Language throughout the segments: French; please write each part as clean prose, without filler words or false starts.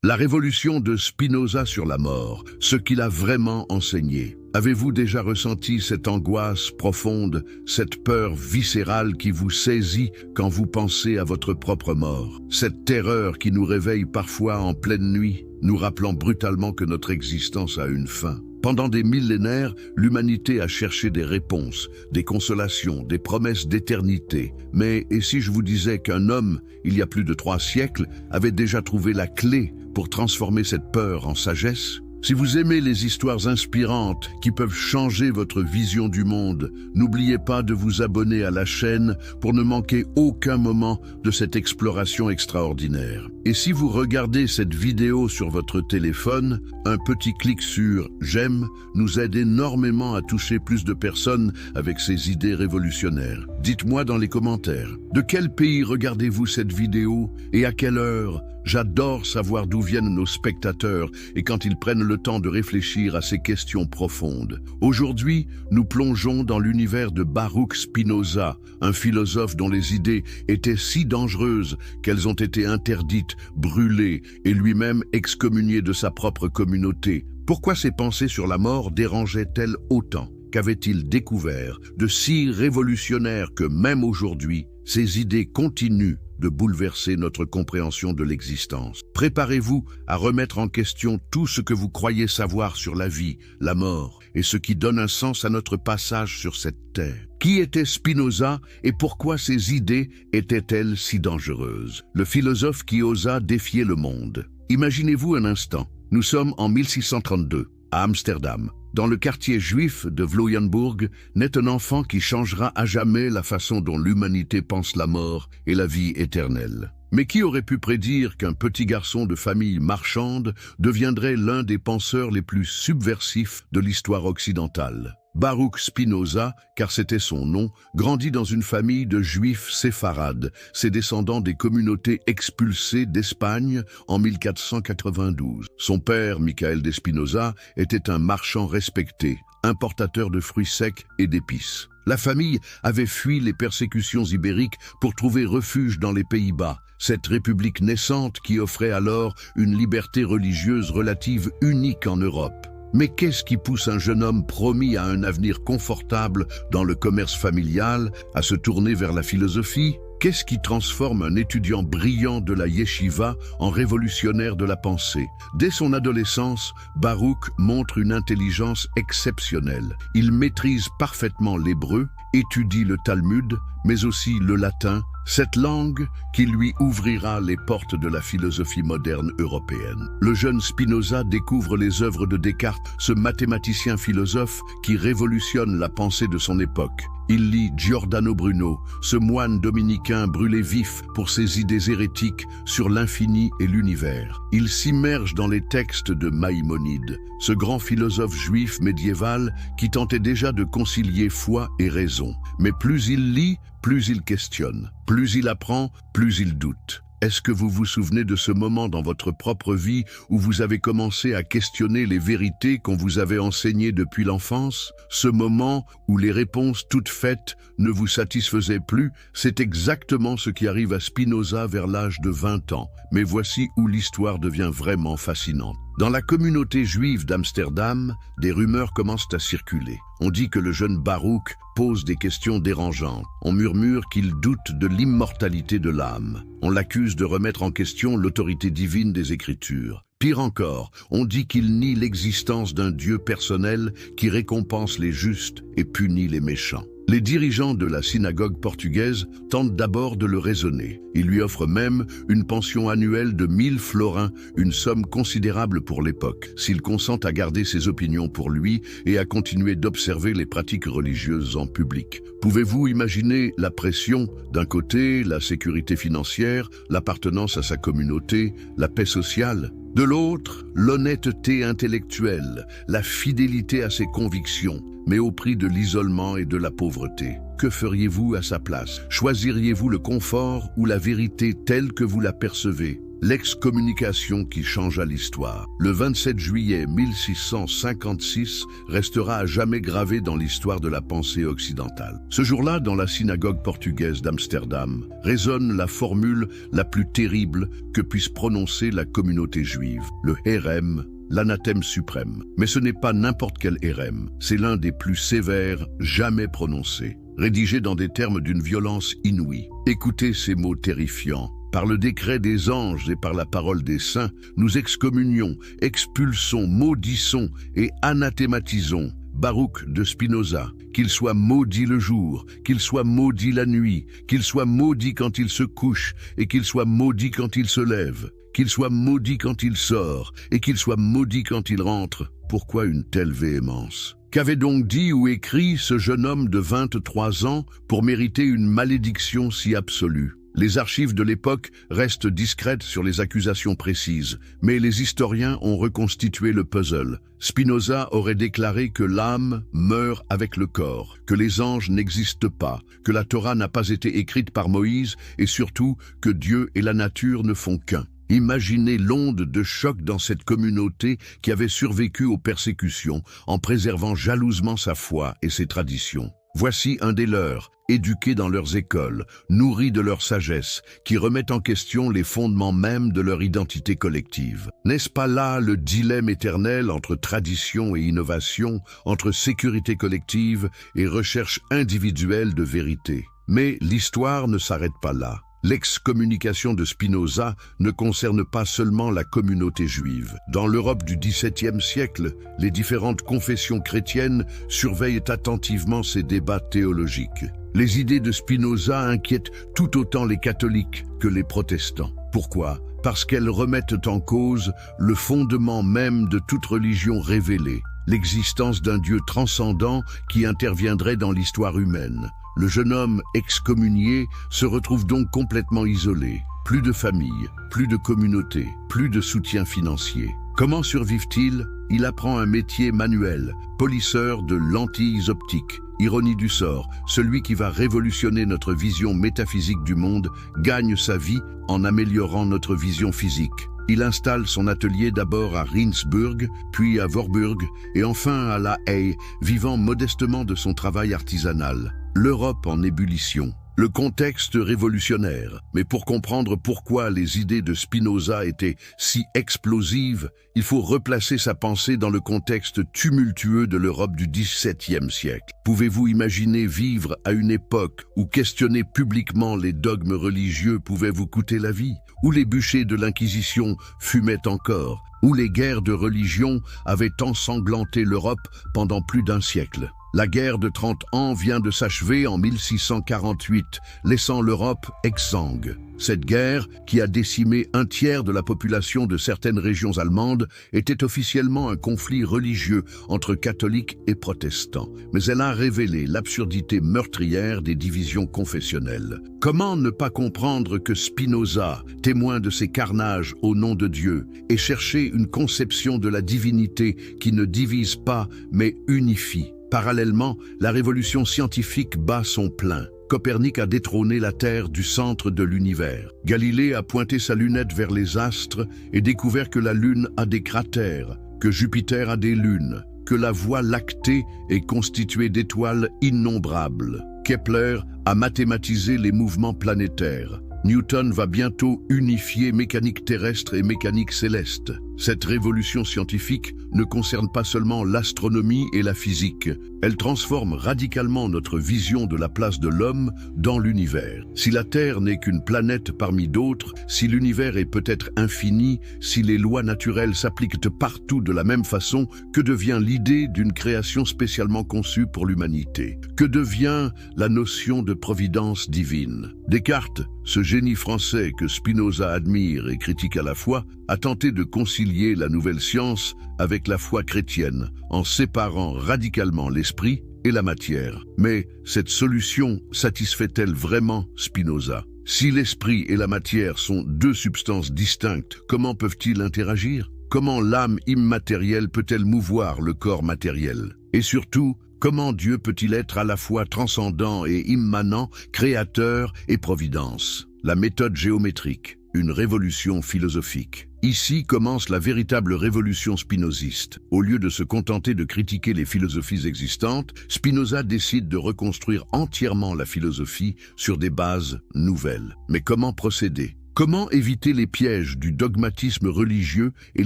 La révolution de Spinoza sur la mort, ce qu'il a vraiment enseigné. Avez-vous déjà ressenti cette angoisse profonde, cette peur viscérale qui vous saisit quand vous pensez à votre propre mort? Cette terreur qui nous réveille parfois en pleine nuit, nous rappelant brutalement que notre existence a une fin. Pendant des millénaires, l'humanité a cherché des réponses, des consolations, des promesses d'éternité. Mais et si je vous disais qu'un homme, il y a plus de 3 siècles, avait déjà trouvé la clé pour transformer cette peur en sagesse? Si vous aimez les histoires inspirantes qui peuvent changer votre vision du monde, n'oubliez pas de vous abonner à la chaîne pour ne manquer aucun moment de cette exploration extraordinaire. Et si vous regardez cette vidéo sur votre téléphone, un petit clic sur « J'aime » nous aide énormément à toucher plus de personnes avec ces idées révolutionnaires. Dites-moi dans les commentaires, de quel pays regardez-vous cette vidéo et à quelle heure? J'adore savoir d'où viennent nos spectateurs et quand ils prennent le temps de réfléchir à ces questions profondes. Aujourd'hui, nous plongeons dans l'univers de Baruch Spinoza, un philosophe dont les idées étaient si dangereuses qu'elles ont été interdites, brûlées et lui-même excommunié de sa propre communauté. Pourquoi ses pensées sur la mort dérangeaient-elles autant? Qu'avait-il découvert de si révolutionnaire que même aujourd'hui, ces idées continuent de bouleverser notre compréhension de l'existence? Préparez-vous à remettre en question tout ce que vous croyez savoir sur la vie, la mort et ce qui donne un sens à notre passage sur cette terre. Qui était Spinoza et pourquoi ses idées étaient-elles si dangereuses? Le philosophe qui osa défier le monde. Imaginez-vous un instant, nous sommes en 1632, à Amsterdam. Dans le quartier juif de Vloeyenburg, naît un enfant qui changera à jamais la façon dont l'humanité pense la mort et la vie éternelle. Mais qui aurait pu prédire qu'un petit garçon de famille marchande deviendrait l'un des penseurs les plus subversifs de l'histoire occidentale? Baruch Spinoza, car c'était son nom, grandit dans une famille de juifs séfarades, ses descendants des communautés expulsées d'Espagne en 1492. Son père, Michael de Spinoza, était un marchand respecté, importateur de fruits secs et d'épices. La famille avait fui les persécutions ibériques pour trouver refuge dans les Pays-Bas, cette république naissante qui offrait alors une liberté religieuse relative unique en Europe. Mais qu'est-ce qui pousse un jeune homme promis à un avenir confortable dans le commerce familial à se tourner vers la philosophie? Qu'est-ce qui transforme un étudiant brillant de la yeshiva en révolutionnaire de la pensée? Dès son adolescence, Baruch montre une intelligence exceptionnelle. Il maîtrise parfaitement l'hébreu, étudie le Talmud, mais aussi le latin, cette langue qui lui ouvrira les portes de la philosophie moderne européenne. Le jeune Spinoza découvre les œuvres de Descartes, ce mathématicien philosophe qui révolutionne la pensée de son époque. Il lit Giordano Bruno, ce moine dominicain brûlé vif pour ses idées hérétiques sur l'infini et l'univers. Il s'immerge dans les textes de Maïmonide, ce grand philosophe juif médiéval qui tentait déjà de concilier foi et raison. Mais plus il lit, plus il questionne. Plus il apprend, plus il doute. Est-ce que vous vous souvenez de ce moment dans votre propre vie où vous avez commencé à questionner les vérités qu'on vous avait enseignées depuis l'enfance? Ce moment où les réponses toutes faites ne vous satisfaisaient plus, c'est exactement ce qui arrive à Spinoza vers l'âge de 20 ans. Mais voici où l'histoire devient vraiment fascinante. Dans la communauté juive d'Amsterdam, des rumeurs commencent à circuler. On dit que le jeune Baruch pose des questions dérangeantes. On murmure qu'il doute de l'immortalité de l'âme. On l'accuse de remettre en question l'autorité divine des Écritures. Pire encore, on dit qu'il nie l'existence d'un Dieu personnel qui récompense les justes et punit les méchants. Les dirigeants de la synagogue portugaise tentent d'abord de le raisonner. Ils lui offrent même une pension annuelle de 1000 florins, une somme considérable pour l'époque, s'il consent à garder ses opinions pour lui et à continuer d'observer les pratiques religieuses en public. Pouvez-vous imaginer la pression? D'un côté, la sécurité financière, l'appartenance à sa communauté, la paix sociale. De l'autre, l'honnêteté intellectuelle, la fidélité à ses convictions, mais au prix de l'isolement et de la pauvreté. Que feriez-vous à sa place? Choisiriez-vous le confort ou la vérité telle que vous la percevez? l'excommunication qui changea l'histoire. Le 27 juillet 1656 restera à jamais gravé dans l'histoire de la pensée occidentale. Ce jour-là, dans la synagogue portugaise d'Amsterdam, résonne la formule la plus terrible que puisse prononcer la communauté juive, le hérem, l'anathème suprême. Mais ce n'est pas n'importe quel hérem, c'est l'un des plus sévères jamais prononcés, rédigé dans des termes d'une violence inouïe. Écoutez ces mots terrifiants. Par le décret des anges et par la parole des saints, nous excommunions, expulsons, maudissons et anathématisons Baruch de Spinoza, qu'il soit maudit le jour, qu'il soit maudit la nuit, qu'il soit maudit quand il se couche et qu'il soit maudit quand il se lève, qu'il soit maudit quand il sort et qu'il soit maudit quand il rentre. Pourquoi une telle véhémence ? Qu'avait donc dit ou écrit ce jeune homme de 23 ans pour mériter une malédiction si absolue ? Les archives de l'époque restent discrètes sur les accusations précises, mais les historiens ont reconstitué le puzzle. Spinoza aurait déclaré que l'âme meurt avec le corps, que les anges n'existent pas, que la Torah n'a pas été écrite par Moïse et surtout que Dieu et la nature ne font qu'un. Imaginez l'onde de choc dans cette communauté qui avait survécu aux persécutions en préservant jalousement sa foi et ses traditions. Voici un des leurs, éduqués dans leurs écoles, nourris de leur sagesse, qui remettent en question les fondements mêmes de leur identité collective. N'est-ce pas là le dilemme éternel entre tradition et innovation, entre sécurité collective et recherche individuelle de vérité? Mais l'histoire ne s'arrête pas là. L'excommunication de Spinoza ne concerne pas seulement la communauté juive. Dans l'Europe du XVIIe siècle, les différentes confessions chrétiennes surveillent attentivement ces débats théologiques. Les idées de Spinoza inquiètent tout autant les catholiques que les protestants. Pourquoi ? Parce qu'elles remettent en cause le fondement même de toute religion révélée, l'existence d'un Dieu transcendant qui interviendrait dans l'histoire humaine. Le jeune homme excommunié se retrouve donc complètement isolé. Plus de famille, plus de communauté, plus de soutien financier. Comment survive-t-il ? Il apprend un métier manuel, polisseur de lentilles optiques. Ironie du sort, celui qui va révolutionner notre vision métaphysique du monde gagne sa vie en améliorant notre vision physique. Il installe son atelier d'abord à Rindsburg, puis à Voorburg et enfin à La Haye, vivant modestement de son travail artisanal. L'Europe en ébullition. Le contexte révolutionnaire. Mais pour comprendre pourquoi les idées de Spinoza étaient si explosives, il faut replacer sa pensée dans le contexte tumultueux de l'Europe du XVIIe siècle. Pouvez-vous imaginer vivre à une époque où questionner publiquement les dogmes religieux pouvait vous coûter la vie, où les bûchers de l'Inquisition fumaient encore, où les guerres de religion avaient ensanglanté l'Europe pendant plus d'un siècle? La guerre de 30 ans vient de s'achever en 1648, laissant l'Europe exsangue. Cette guerre, qui a décimé un tiers de la population de certaines régions allemandes, était officiellement un conflit religieux entre catholiques et protestants. Mais elle a révélé l'absurdité meurtrière des divisions confessionnelles. Comment ne pas comprendre que Spinoza, témoin de ces carnages au nom de Dieu, ait cherché une conception de la divinité qui ne divise pas mais unifie? Parallèlement, la révolution scientifique bat son plein. Copernic a détrôné la Terre du centre de l'univers. Galilée a pointé sa lunette vers les astres et découvert que la Lune a des cratères, que Jupiter a des lunes, que la Voie lactée est constituée d'étoiles innombrables. Kepler a mathématisé les mouvements planétaires. Newton va bientôt unifier mécanique terrestre et mécanique céleste. Cette révolution scientifique ne concerne pas seulement l'astronomie et la physique, elle transforme radicalement notre vision de la place de l'homme dans l'univers. Si la Terre n'est qu'une planète parmi d'autres, si l'univers est peut-être infini, si les lois naturelles s'appliquent partout de la même façon, que devient l'idée d'une création spécialement conçue pour l'humanité? Que devient la notion de providence divine? Descartes, ce génie français que Spinoza admire et critique à la fois, a tenté de concilier la nouvelle science avec la foi chrétienne, en séparant radicalement l'esprit et la matière. Mais cette solution satisfait-elle vraiment Spinoza? Si l'esprit et la matière sont deux substances distinctes, comment peuvent-ils interagir? Comment l'âme immatérielle peut-elle mouvoir le corps matériel? Et surtout, comment Dieu peut-il être à la fois transcendant et immanent, créateur et providence? La méthode géométrique. une révolution philosophique. Ici commence la véritable révolution spinoziste. Au lieu de se contenter de critiquer les philosophies existantes, Spinoza décide de reconstruire entièrement la philosophie sur des bases nouvelles. Mais comment procéder ? Comment éviter les pièges du dogmatisme religieux et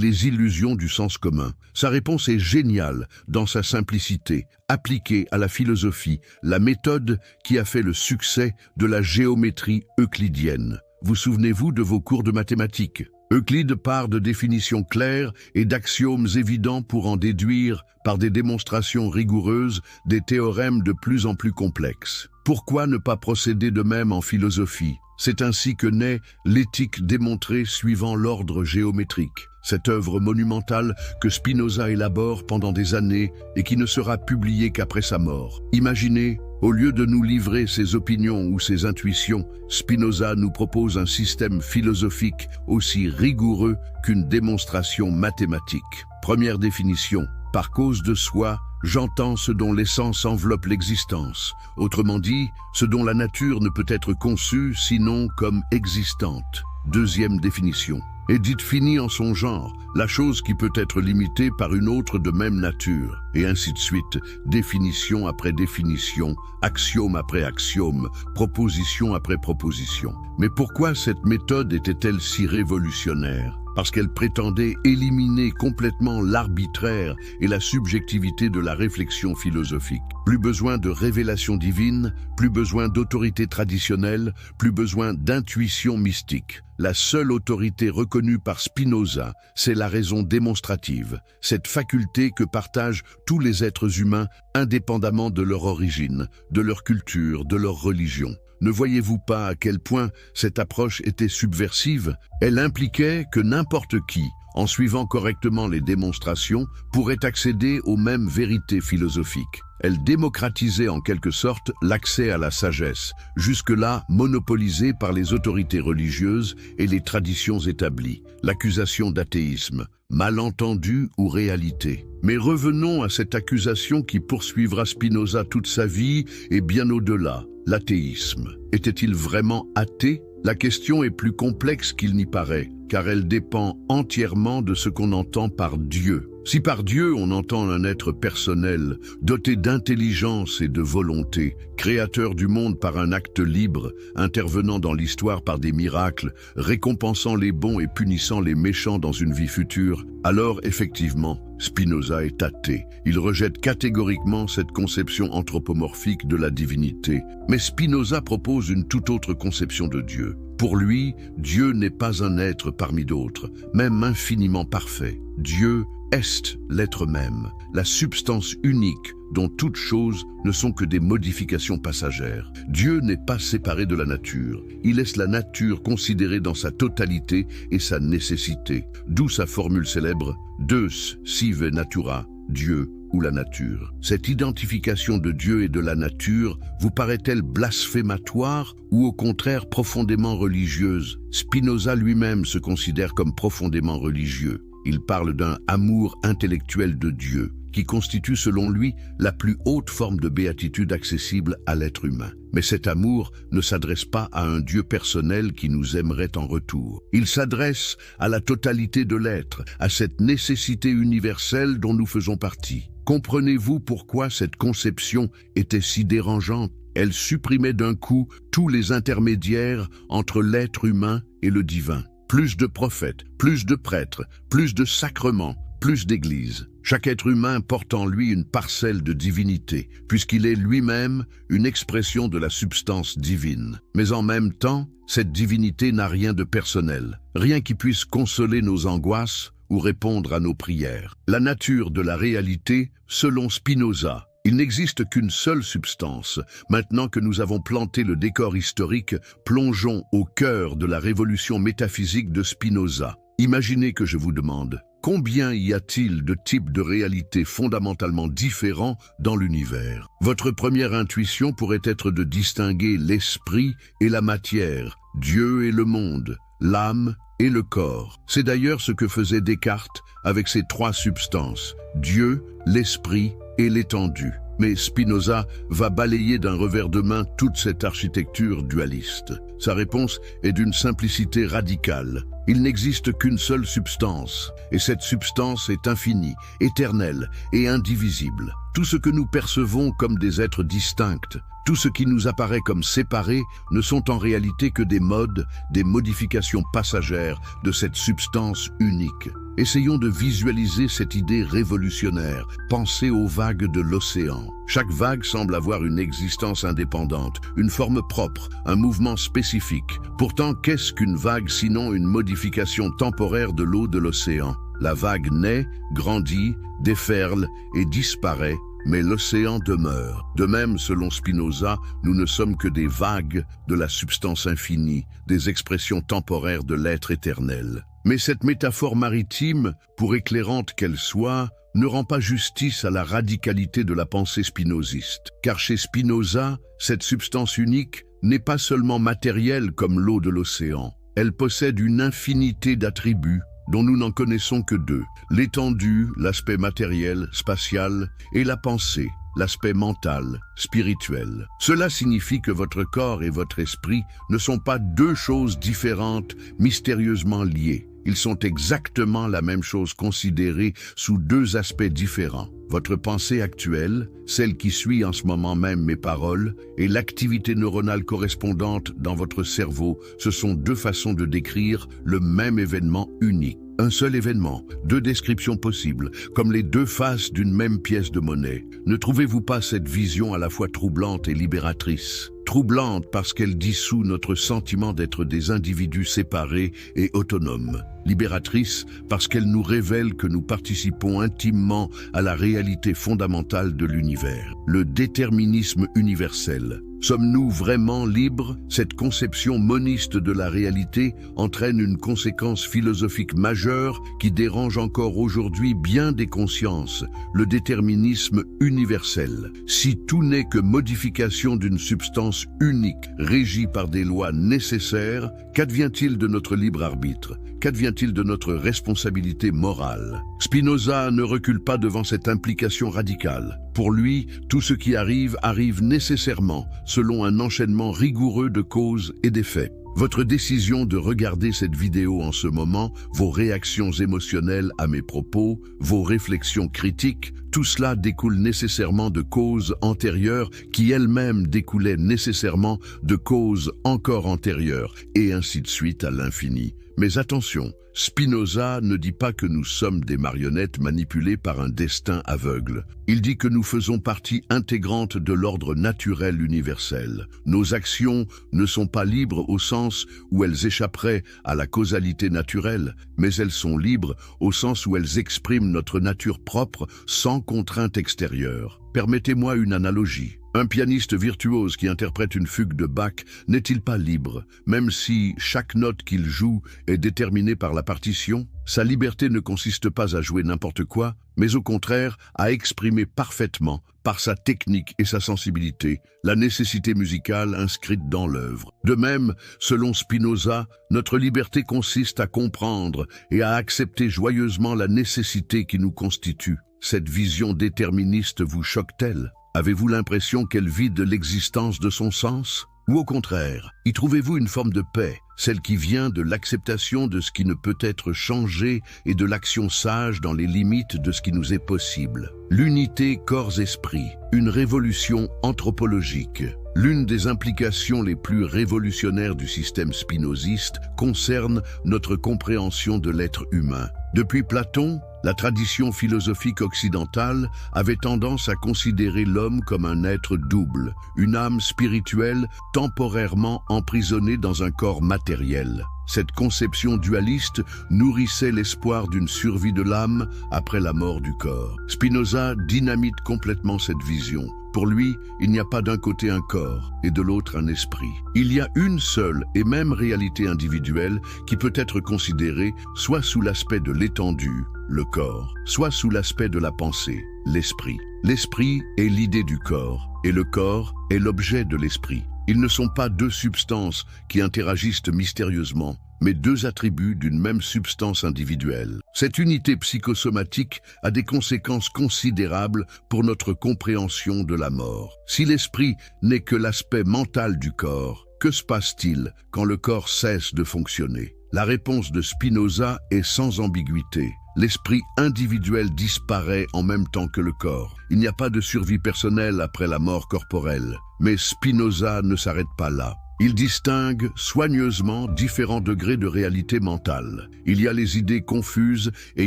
les illusions du sens commun? Sa réponse est géniale dans sa simplicité, appliquée à la philosophie, la méthode qui a fait le succès de la géométrie euclidienne. Vous souvenez-vous de vos cours de mathématiques? Euclide part de définitions claires et d'axiomes évidents pour en déduire, par des démonstrations rigoureuses, des théorèmes de plus en plus complexes. Pourquoi ne pas procéder de même en philosophie? C'est ainsi que naît l'éthique démontrée suivant l'ordre géométrique, cette œuvre monumentale que Spinoza élabore pendant des années et qui ne sera publiée qu'après sa mort. Imaginez, au lieu de nous livrer ses opinions ou ses intuitions, Spinoza nous propose un système philosophique aussi rigoureux qu'une démonstration mathématique. Première définition, par cause de soi, j'entends ce dont l'essence enveloppe l'existence. Autrement dit, ce dont la nature ne peut être conçue sinon comme existante. Deuxième définition. Est dite finie en son genre, la chose qui peut être limitée par une autre de même nature, et ainsi de suite, définition après définition, axiome après axiome, proposition après proposition. Mais pourquoi cette méthode était-elle si révolutionnaire ? Parce qu'elle prétendait éliminer complètement l'arbitraire et la subjectivité de la réflexion philosophique. Plus besoin de révélation divine, plus besoin d'autorité traditionnelle, plus besoin d'intuition mystique. La seule autorité reconnue par Spinoza, c'est la raison démonstrative, cette faculté que partagent tous les êtres humains indépendamment de leur origine, de leur culture, de leur religion. Ne voyez-vous pas à quel point cette approche était subversive? Elle impliquait que n'importe qui, en suivant correctement les démonstrations, pourrait accéder aux mêmes vérités philosophiques. Elle démocratisait en quelque sorte l'accès à la sagesse, jusque-là monopolisée par les autorités religieuses et les traditions établies. L'accusation d'athéisme, malentendu ou réalité. Mais revenons à cette accusation qui poursuivra Spinoza toute sa vie et bien au-delà. L'athéisme. Était-il vraiment athée? La question est plus complexe qu'il n'y paraît, car elle dépend entièrement de ce qu'on entend par Dieu. Si par Dieu on entend un être personnel, doté d'intelligence et de volonté, créateur du monde par un acte libre, intervenant dans l'histoire par des miracles, récompensant les bons et punissant les méchants dans une vie future, alors effectivement, Spinoza est athée. Il rejette catégoriquement cette conception anthropomorphique de la divinité. Mais Spinoza propose une toute autre conception de Dieu. Pour lui, Dieu n'est pas un être parmi d'autres, même infiniment parfait. Dieu est l'être même, la substance unique dont toutes choses ne sont que des modifications passagères. Dieu n'est pas séparé de la nature. Il laisse la nature considérée dans sa totalité et sa nécessité. D'où sa formule célèbre « Deus sive natura », Dieu ou la nature. Cette identification de Dieu et de la nature vous paraît-elle blasphématoire ou au contraire profondément religieuse? Spinoza lui-même se considère comme profondément religieux. Il parle d'un amour intellectuel de Dieu, qui constitue selon lui la plus haute forme de béatitude accessible à l'être humain. Mais cet amour ne s'adresse pas à un Dieu personnel qui nous aimerait en retour. Il s'adresse à la totalité de l'être, à cette nécessité universelle dont nous faisons partie. Comprenez-vous pourquoi cette conception était si dérangeante? Elle supprimait d'un coup tous les intermédiaires entre l'être humain et le divin. Plus de prophètes, plus de prêtres, plus de sacrements, plus d'églises. Chaque être humain porte en lui une parcelle de divinité, puisqu'il est lui-même une expression de la substance divine. Mais en même temps, cette divinité n'a rien de personnel, rien qui puisse consoler nos angoisses ou répondre à nos prières. La nature de la réalité, selon Spinoza, il n'existe qu'une seule substance. Maintenant que nous avons planté le décor historique, plongeons au cœur de la révolution métaphysique de Spinoza. Imaginez que je vous demande, combien y a-t-il de types de réalités fondamentalement différents dans l'univers? Votre première intuition pourrait être de distinguer l'esprit et la matière, Dieu et le monde, l'âme et le corps. C'est d'ailleurs ce que faisait Descartes avec ses trois substances, Dieu, l'esprit et l'étendue. Mais Spinoza va balayer d'un revers de main toute cette architecture dualiste. Sa réponse est d'une simplicité radicale. Il n'existe qu'une seule substance, et cette substance est infinie, éternelle et indivisible. Tout ce que nous percevons comme des êtres distincts, tout ce qui nous apparaît comme séparé, ne sont en réalité que des modes, des modifications passagères de cette substance unique. Essayons de visualiser cette idée révolutionnaire. Pensez aux vagues de l'océan. Chaque vague semble avoir une existence indépendante, une forme propre, un mouvement spécifique. Pourtant, qu'est-ce qu'une vague sinon une modification temporaire de l'eau de l'océan? La vague naît, grandit, déferle et disparaît, mais l'océan demeure. De même, selon Spinoza, nous ne sommes que des vagues de la substance infinie, des expressions temporaires de l'être éternel. Mais cette métaphore maritime, pour éclairante qu'elle soit, ne rend pas justice à la radicalité de la pensée spinoziste. Car chez Spinoza, cette substance unique n'est pas seulement matérielle comme l'eau de l'océan. Elle possède une infinité d'attributs dont nous n'en connaissons que deux: l'étendue, l'aspect matériel, spatial, et la pensée, l'aspect mental, spirituel. Cela signifie que votre corps et votre esprit ne sont pas deux choses différentes, mystérieusement liées. Ils sont exactement la même chose considérée sous deux aspects différents. Votre pensée actuelle, celle qui suit en ce moment même mes paroles, et l'activité neuronale correspondante dans votre cerveau, ce sont deux façons de décrire le même événement unique. Un seul événement, deux descriptions possibles, comme les deux faces d'une même pièce de monnaie. Ne trouvez-vous pas cette vision à la fois troublante et libératrice ? Troublante parce qu'elle dissout notre sentiment d'être des individus séparés et autonomes. Libératrice parce qu'elle nous révèle que nous participons intimement à la réalité fondamentale de l'univers, le déterminisme universel. Sommes-nous vraiment libres? Cette conception moniste de la réalité entraîne une conséquence philosophique majeure qui dérange encore aujourd'hui bien des consciences, le déterminisme universel. Si tout n'est que modification d'une substance unique, régie par des lois nécessaires, qu'advient-il de notre libre arbitre? Qu'advient-il de notre responsabilité morale? Spinoza ne recule pas devant cette implication radicale. Pour lui, tout ce qui arrive nécessairement, selon un enchaînement rigoureux de causes et d'effets. Votre décision de regarder cette vidéo en ce moment, vos réactions émotionnelles à mes propos, vos réflexions critiques, tout cela découle nécessairement de causes antérieures qui elles-mêmes découlaient nécessairement de causes encore antérieures, et ainsi de suite à l'infini. Mais attention, Spinoza ne dit pas que nous sommes des marionnettes manipulées par un destin aveugle. Il dit que nous faisons partie intégrante de l'ordre naturel universel. Nos actions ne sont pas libres au sens où elles échapperaient à la causalité naturelle, mais elles sont libres au sens où elles expriment notre nature propre sans contrainte extérieure. Permettez-moi une analogie. Un pianiste virtuose qui interprète une fugue de Bach n'est-il pas libre, même si chaque note qu'il joue est déterminée par la partition? Sa liberté ne consiste pas à jouer n'importe quoi, mais au contraire à exprimer parfaitement, par sa technique et sa sensibilité, la nécessité musicale inscrite dans l'œuvre. De même, selon Spinoza, notre liberté consiste à comprendre et à accepter joyeusement la nécessité qui nous constitue. Cette vision déterministe vous choque-t-elle? Avez-vous l'impression qu'elle vide l'existence de son sens? Ou au contraire, y trouvez-vous une forme de paix, celle qui vient de l'acceptation de ce qui ne peut être changé et de l'action sage dans les limites de ce qui nous est possible? L'unité corps-esprit, une révolution anthropologique. L'une des implications les plus révolutionnaires du système spinoziste concerne notre compréhension de l'être humain. Depuis Platon, la tradition philosophique occidentale avait tendance à considérer l'homme comme un être double, une âme spirituelle temporairement emprisonnée dans un corps matériel. Cette conception dualiste nourrissait l'espoir d'une survie de l'âme après la mort du corps. Spinoza dynamite complètement cette vision. Pour lui, il n'y a pas d'un côté un corps et de l'autre un esprit. Il y a une seule et même réalité individuelle qui peut être considérée soit sous l'aspect de l'étendue, le corps, soit sous l'aspect de la pensée, l'esprit. L'esprit est l'idée du corps et le corps est l'objet de l'esprit. Ils ne sont pas deux substances qui interagissent mystérieusement, mais deux attributs d'une même substance individuelle. Cette unité psychosomatique a des conséquences considérables pour notre compréhension de la mort. Si l'esprit n'est que l'aspect mental du corps, que se passe-t-il quand le corps cesse de fonctionner? La réponse de Spinoza est sans ambiguïté. L'esprit individuel disparaît en même temps que le corps. Il n'y a pas de survie personnelle après la mort corporelle. Mais Spinoza ne s'arrête pas là. Il distingue soigneusement différents degrés de réalité mentale. Il y a les idées confuses et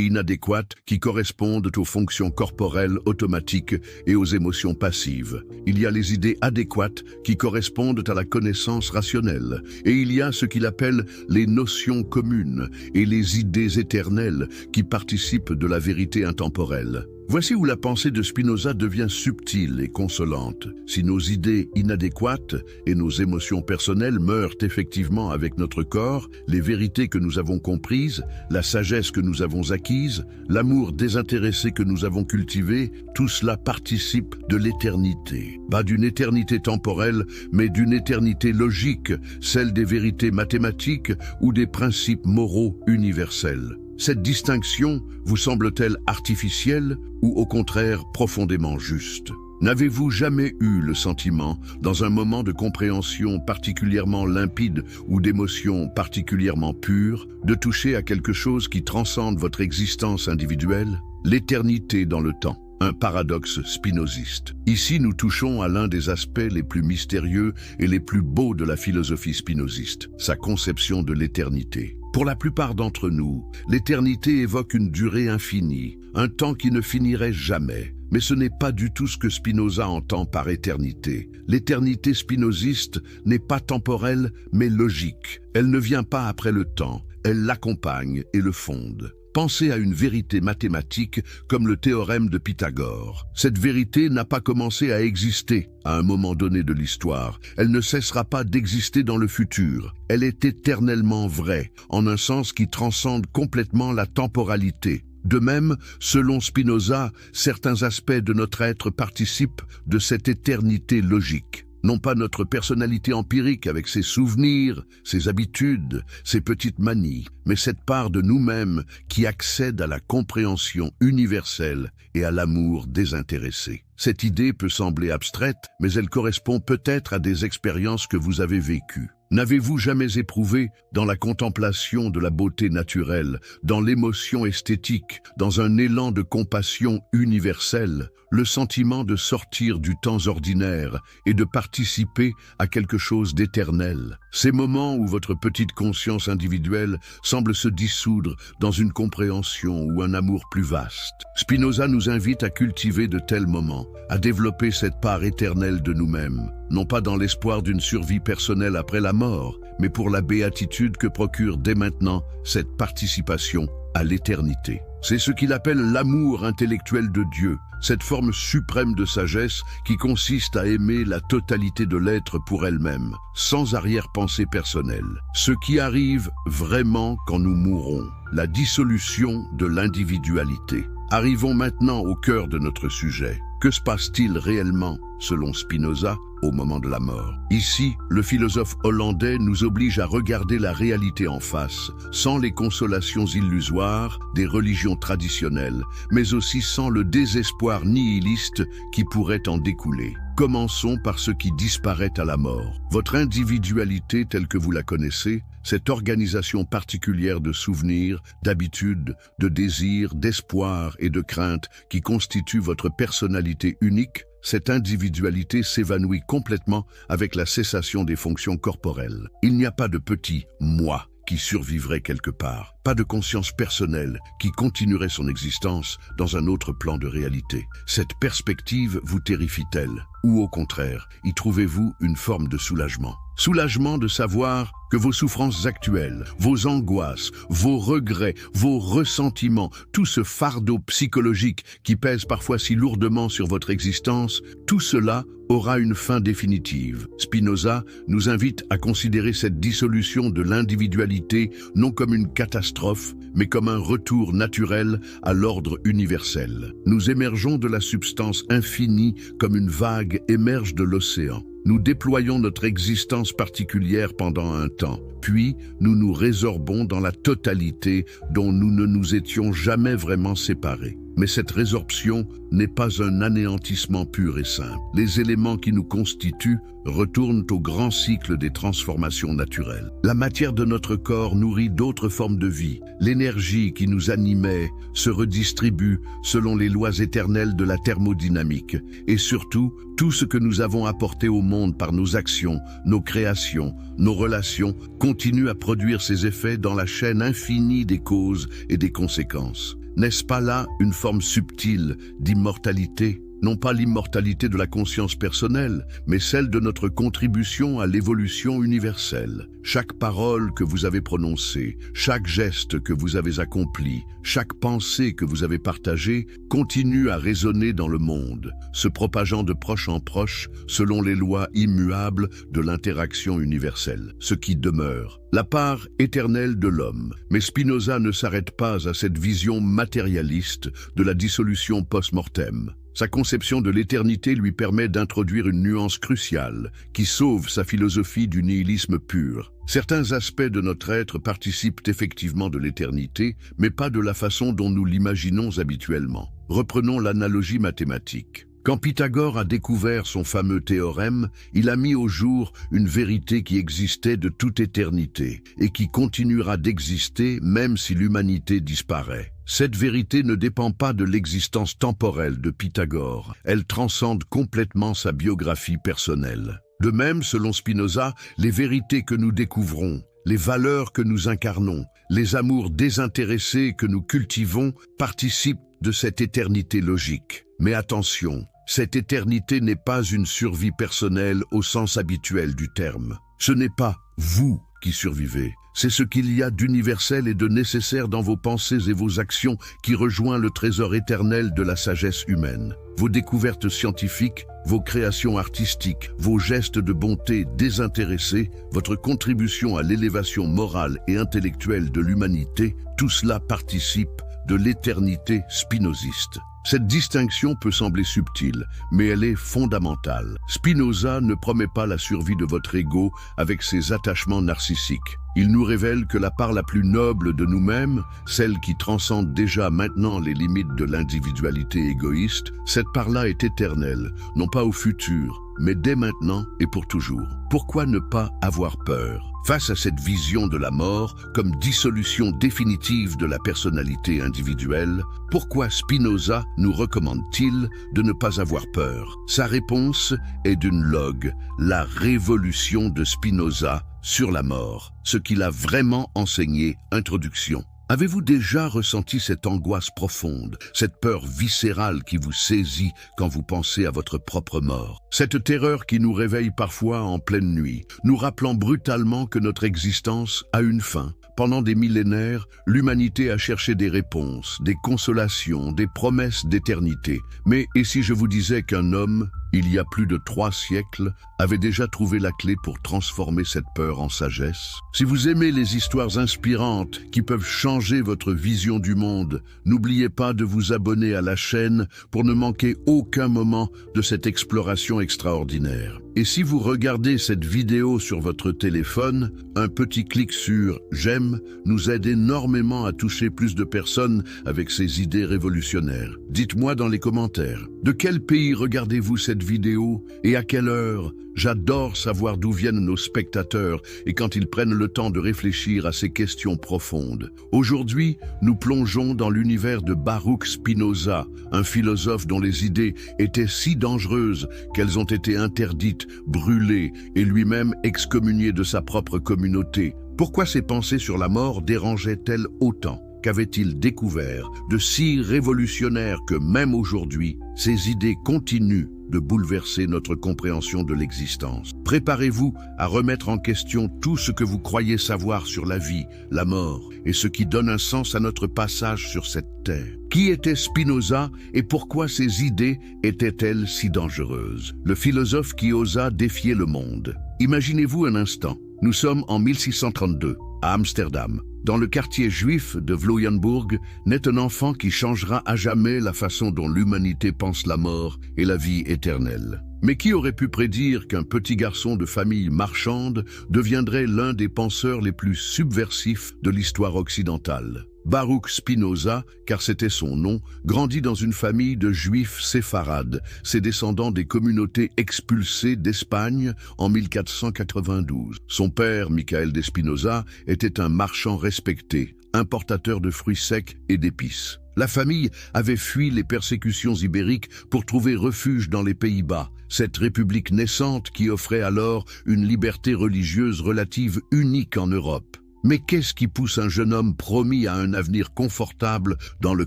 inadéquates qui correspondent aux fonctions corporelles automatiques et aux émotions passives. Il y a les idées adéquates qui correspondent à la connaissance rationnelle. Et il y a ce qu'il appelle les notions communes et les idées éternelles qui participent de la vérité intemporelle. Voici où la pensée de Spinoza devient subtile et consolante. Si nos idées inadéquates et nos émotions personnelles meurent effectivement avec notre corps, les vérités que nous avons comprises, la sagesse que nous avons acquise, l'amour désintéressé que nous avons cultivé, tout cela participe de l'éternité. Pas d'une éternité temporelle, mais d'une éternité logique, celle des vérités mathématiques ou des principes moraux universels. Cette distinction vous semble-t-elle artificielle ou au contraire profondément juste? N'avez-vous jamais eu le sentiment, dans un moment de compréhension particulièrement limpide ou d'émotion particulièrement pure, de toucher à quelque chose qui transcende votre existence individuelle? L'éternité dans le temps. Un paradoxe spinoziste. Ici, nous touchons à l'un des aspects les plus mystérieux et les plus beaux de la philosophie spinoziste, sa conception de l'éternité. Pour la plupart d'entre nous, l'éternité évoque une durée infinie, un temps qui ne finirait jamais. Mais ce n'est pas du tout ce que Spinoza entend par éternité. L'éternité spinoziste n'est pas temporelle, mais logique. Elle ne vient pas après le temps, elle l'accompagne et le fonde. Pensez à une vérité mathématique comme le théorème de Pythagore. Cette vérité n'a pas commencé à exister à un moment donné de l'histoire. Elle ne cessera pas d'exister dans le futur. Elle est éternellement vraie, en un sens qui transcende complètement la temporalité. De même, selon Spinoza, certains aspects de notre être participent de cette éternité logique. Non pas notre personnalité empirique avec ses souvenirs, ses habitudes, ses petites manies, mais cette part de nous-mêmes qui accède à la compréhension universelle et à l'amour désintéressé. Cette idée peut sembler abstraite, mais elle correspond peut-être à des expériences que vous avez vécues. N'avez-vous jamais éprouvé, dans la contemplation de la beauté naturelle, dans l'émotion esthétique, dans un élan de compassion universelle, le sentiment de sortir du temps ordinaire et de participer à quelque chose d'éternel? Ces moments où votre petite conscience individuelle semble se dissoudre dans une compréhension ou un amour plus vaste. Spinoza nous invite à cultiver de tels moments, à développer cette part éternelle de nous-mêmes, non pas dans l'espoir d'une survie personnelle après la mort, mais pour la béatitude que procure dès maintenant cette participation à l'éternité. C'est ce qu'il appelle l'amour intellectuel de Dieu, cette forme suprême de sagesse qui consiste à aimer la totalité de l'être pour elle-même, sans arrière-pensée personnelle. Ce qui arrive vraiment quand nous mourrons, la dissolution de l'individualité. Arrivons maintenant au cœur de notre sujet. Que se passe-t-il réellement, selon Spinoza, au moment de la mort? Ici, le philosophe hollandais nous oblige à regarder la réalité en face, sans les consolations illusoires des religions traditionnelles, mais aussi sans le désespoir nihiliste qui pourrait en découler. Commençons par ce qui disparaît à la mort. Votre individualité telle que vous la connaissez, cette organisation particulière de souvenirs, d'habitudes, de désirs, d'espoir et de craintes qui constitue votre personnalité unique, cette individualité s'évanouit complètement avec la cessation des fonctions corporelles. Il n'y a pas de petit « moi » qui survivrait quelque part, pas de conscience personnelle qui continuerait son existence dans un autre plan de réalité. Cette perspective vous terrifie-t-elle? Ou au contraire, y trouvez-vous une forme de soulagement? Soulagement de savoir que vos souffrances actuelles, vos angoisses, vos regrets, vos ressentiments, tout ce fardeau psychologique qui pèse parfois si lourdement sur votre existence, tout cela aura une fin définitive. Spinoza nous invite à considérer cette dissolution de l'individualité non comme une catastrophe, mais comme un retour naturel à l'ordre universel. Nous émergeons de la substance infinie comme une vague émerge de l'océan. Nous déployons notre existence particulière pendant un temps, puis nous nous résorbons dans la totalité dont nous ne nous étions jamais vraiment séparés. Mais cette résorption n'est pas un anéantissement pur et simple. Les éléments qui nous constituent retournent au grand cycle des transformations naturelles. La matière de notre corps nourrit d'autres formes de vie. L'énergie qui nous animait se redistribue selon les lois éternelles de la thermodynamique. Et surtout, tout ce que nous avons apporté au monde par nos actions, nos créations, nos relations, continue à produire ses effets dans la chaîne infinie des causes et des conséquences. N'est-ce pas là une forme subtile d'immortalité? Non pas l'immortalité de la conscience personnelle, mais celle de notre contribution à l'évolution universelle. Chaque parole que vous avez prononcée, chaque geste que vous avez accompli, chaque pensée que vous avez partagée continue à résonner dans le monde, se propageant de proche en proche selon les lois immuables de l'interaction universelle, ce qui demeure. La part éternelle de l'homme. Mais Spinoza ne s'arrête pas à cette vision matérialiste de la dissolution post-mortem. Sa conception de l'éternité lui permet d'introduire une nuance cruciale qui sauve sa philosophie du nihilisme pur. Certains aspects de notre être participent effectivement de l'éternité, mais pas de la façon dont nous l'imaginons habituellement. Reprenons l'analogie mathématique. Quand Pythagore a découvert son fameux théorème, il a mis au jour une vérité qui existait de toute éternité et qui continuera d'exister même si l'humanité disparaît. Cette vérité ne dépend pas de l'existence temporelle de Pythagore, elle transcende complètement sa biographie personnelle. De même, selon Spinoza, les vérités que nous découvrons, les valeurs que nous incarnons, les amours désintéressés que nous cultivons participent de cette éternité logique. Mais attention, cette éternité n'est pas une survie personnelle au sens habituel du terme. Ce n'est pas vous qui survivez, c'est ce qu'il y a d'universel et de nécessaire dans vos pensées et vos actions qui rejoint le trésor éternel de la sagesse humaine. Vos découvertes scientifiques, vos créations artistiques, vos gestes de bonté désintéressés, votre contribution à l'élévation morale et intellectuelle de l'humanité, tout cela participe de l'éternité spinoziste. Cette distinction peut sembler subtile, mais elle est fondamentale. Spinoza ne promet pas la survie de votre ego avec ses attachements narcissiques. Il nous révèle que la part la plus noble de nous-mêmes, celle qui transcende déjà maintenant les limites de l'individualité égoïste, cette part-là est éternelle, non pas au futur, mais dès maintenant et pour toujours. Pourquoi ne pas avoir peur? Face à cette vision de la mort comme dissolution définitive de la personnalité individuelle, pourquoi Spinoza nous recommande-t-il de ne pas avoir peur? Sa réponse est d'une logue, la révolution de Spinoza sur la mort, ce qu'il a vraiment enseigné. Introduction. Avez-vous déjà ressenti cette angoisse profonde, cette peur viscérale qui vous saisit quand vous pensez à votre propre mort? Cette terreur qui nous réveille parfois en pleine nuit, nous rappelant brutalement que notre existence a une fin. Pendant des millénaires, l'humanité a cherché des réponses, des consolations, des promesses d'éternité. Mais et si je vous disais qu'un homme, il y a plus de 3 siècles, avait déjà trouvé la clé pour transformer cette peur en sagesse? Si vous aimez les histoires inspirantes qui peuvent changer votre vision du monde, n'oubliez pas de vous abonner à la chaîne pour ne manquer aucun moment de cette exploration extraordinaire. Et si vous regardez cette vidéo sur votre téléphone, un petit clic sur « J'aime » nous aide énormément à toucher plus de personnes avec ces idées révolutionnaires. Dites-moi dans les commentaires, de quel pays regardez-vous cette vidéo et à quelle heure? J'adore savoir d'où viennent nos spectateurs et quand ils prennent le temps de réfléchir à ces questions profondes. Aujourd'hui, nous plongeons dans l'univers de Baruch Spinoza, un philosophe dont les idées étaient si dangereuses qu'elles ont été interdites, brûlées et lui-même excommunié de sa propre communauté. Pourquoi ses pensées sur la mort dérangeaient-elles autant? Qu'avait-il découvert de si révolutionnaire que même aujourd'hui, ces idées continuent de bouleverser notre compréhension de l'existence? Préparez-vous à remettre en question tout ce que vous croyez savoir sur la vie, la mort et ce qui donne un sens à notre passage sur cette terre. Qui était Spinoza et pourquoi ses idées étaient-elles si dangereuses? Le philosophe qui osa défier le monde. Imaginez-vous un instant, nous sommes en 1632, à Amsterdam. Dans le quartier juif de Vloeyenburg, naît un enfant qui changera à jamais la façon dont l'humanité pense la mort et la vie éternelle. Mais qui aurait pu prédire qu'un petit garçon de famille marchande deviendrait l'un des penseurs les plus subversifs de l'histoire occidentale? Baruch Spinoza, car c'était son nom, grandit dans une famille de juifs séfarades, ses descendants des communautés expulsées d'Espagne en 1492. Son père, Michael de Spinoza, était un marchand respecté, importateur de fruits secs et d'épices. La famille avait fui les persécutions ibériques pour trouver refuge dans les Pays-Bas, cette république naissante qui offrait alors une liberté religieuse relative unique en Europe. Mais qu'est-ce qui pousse un jeune homme promis à un avenir confortable dans le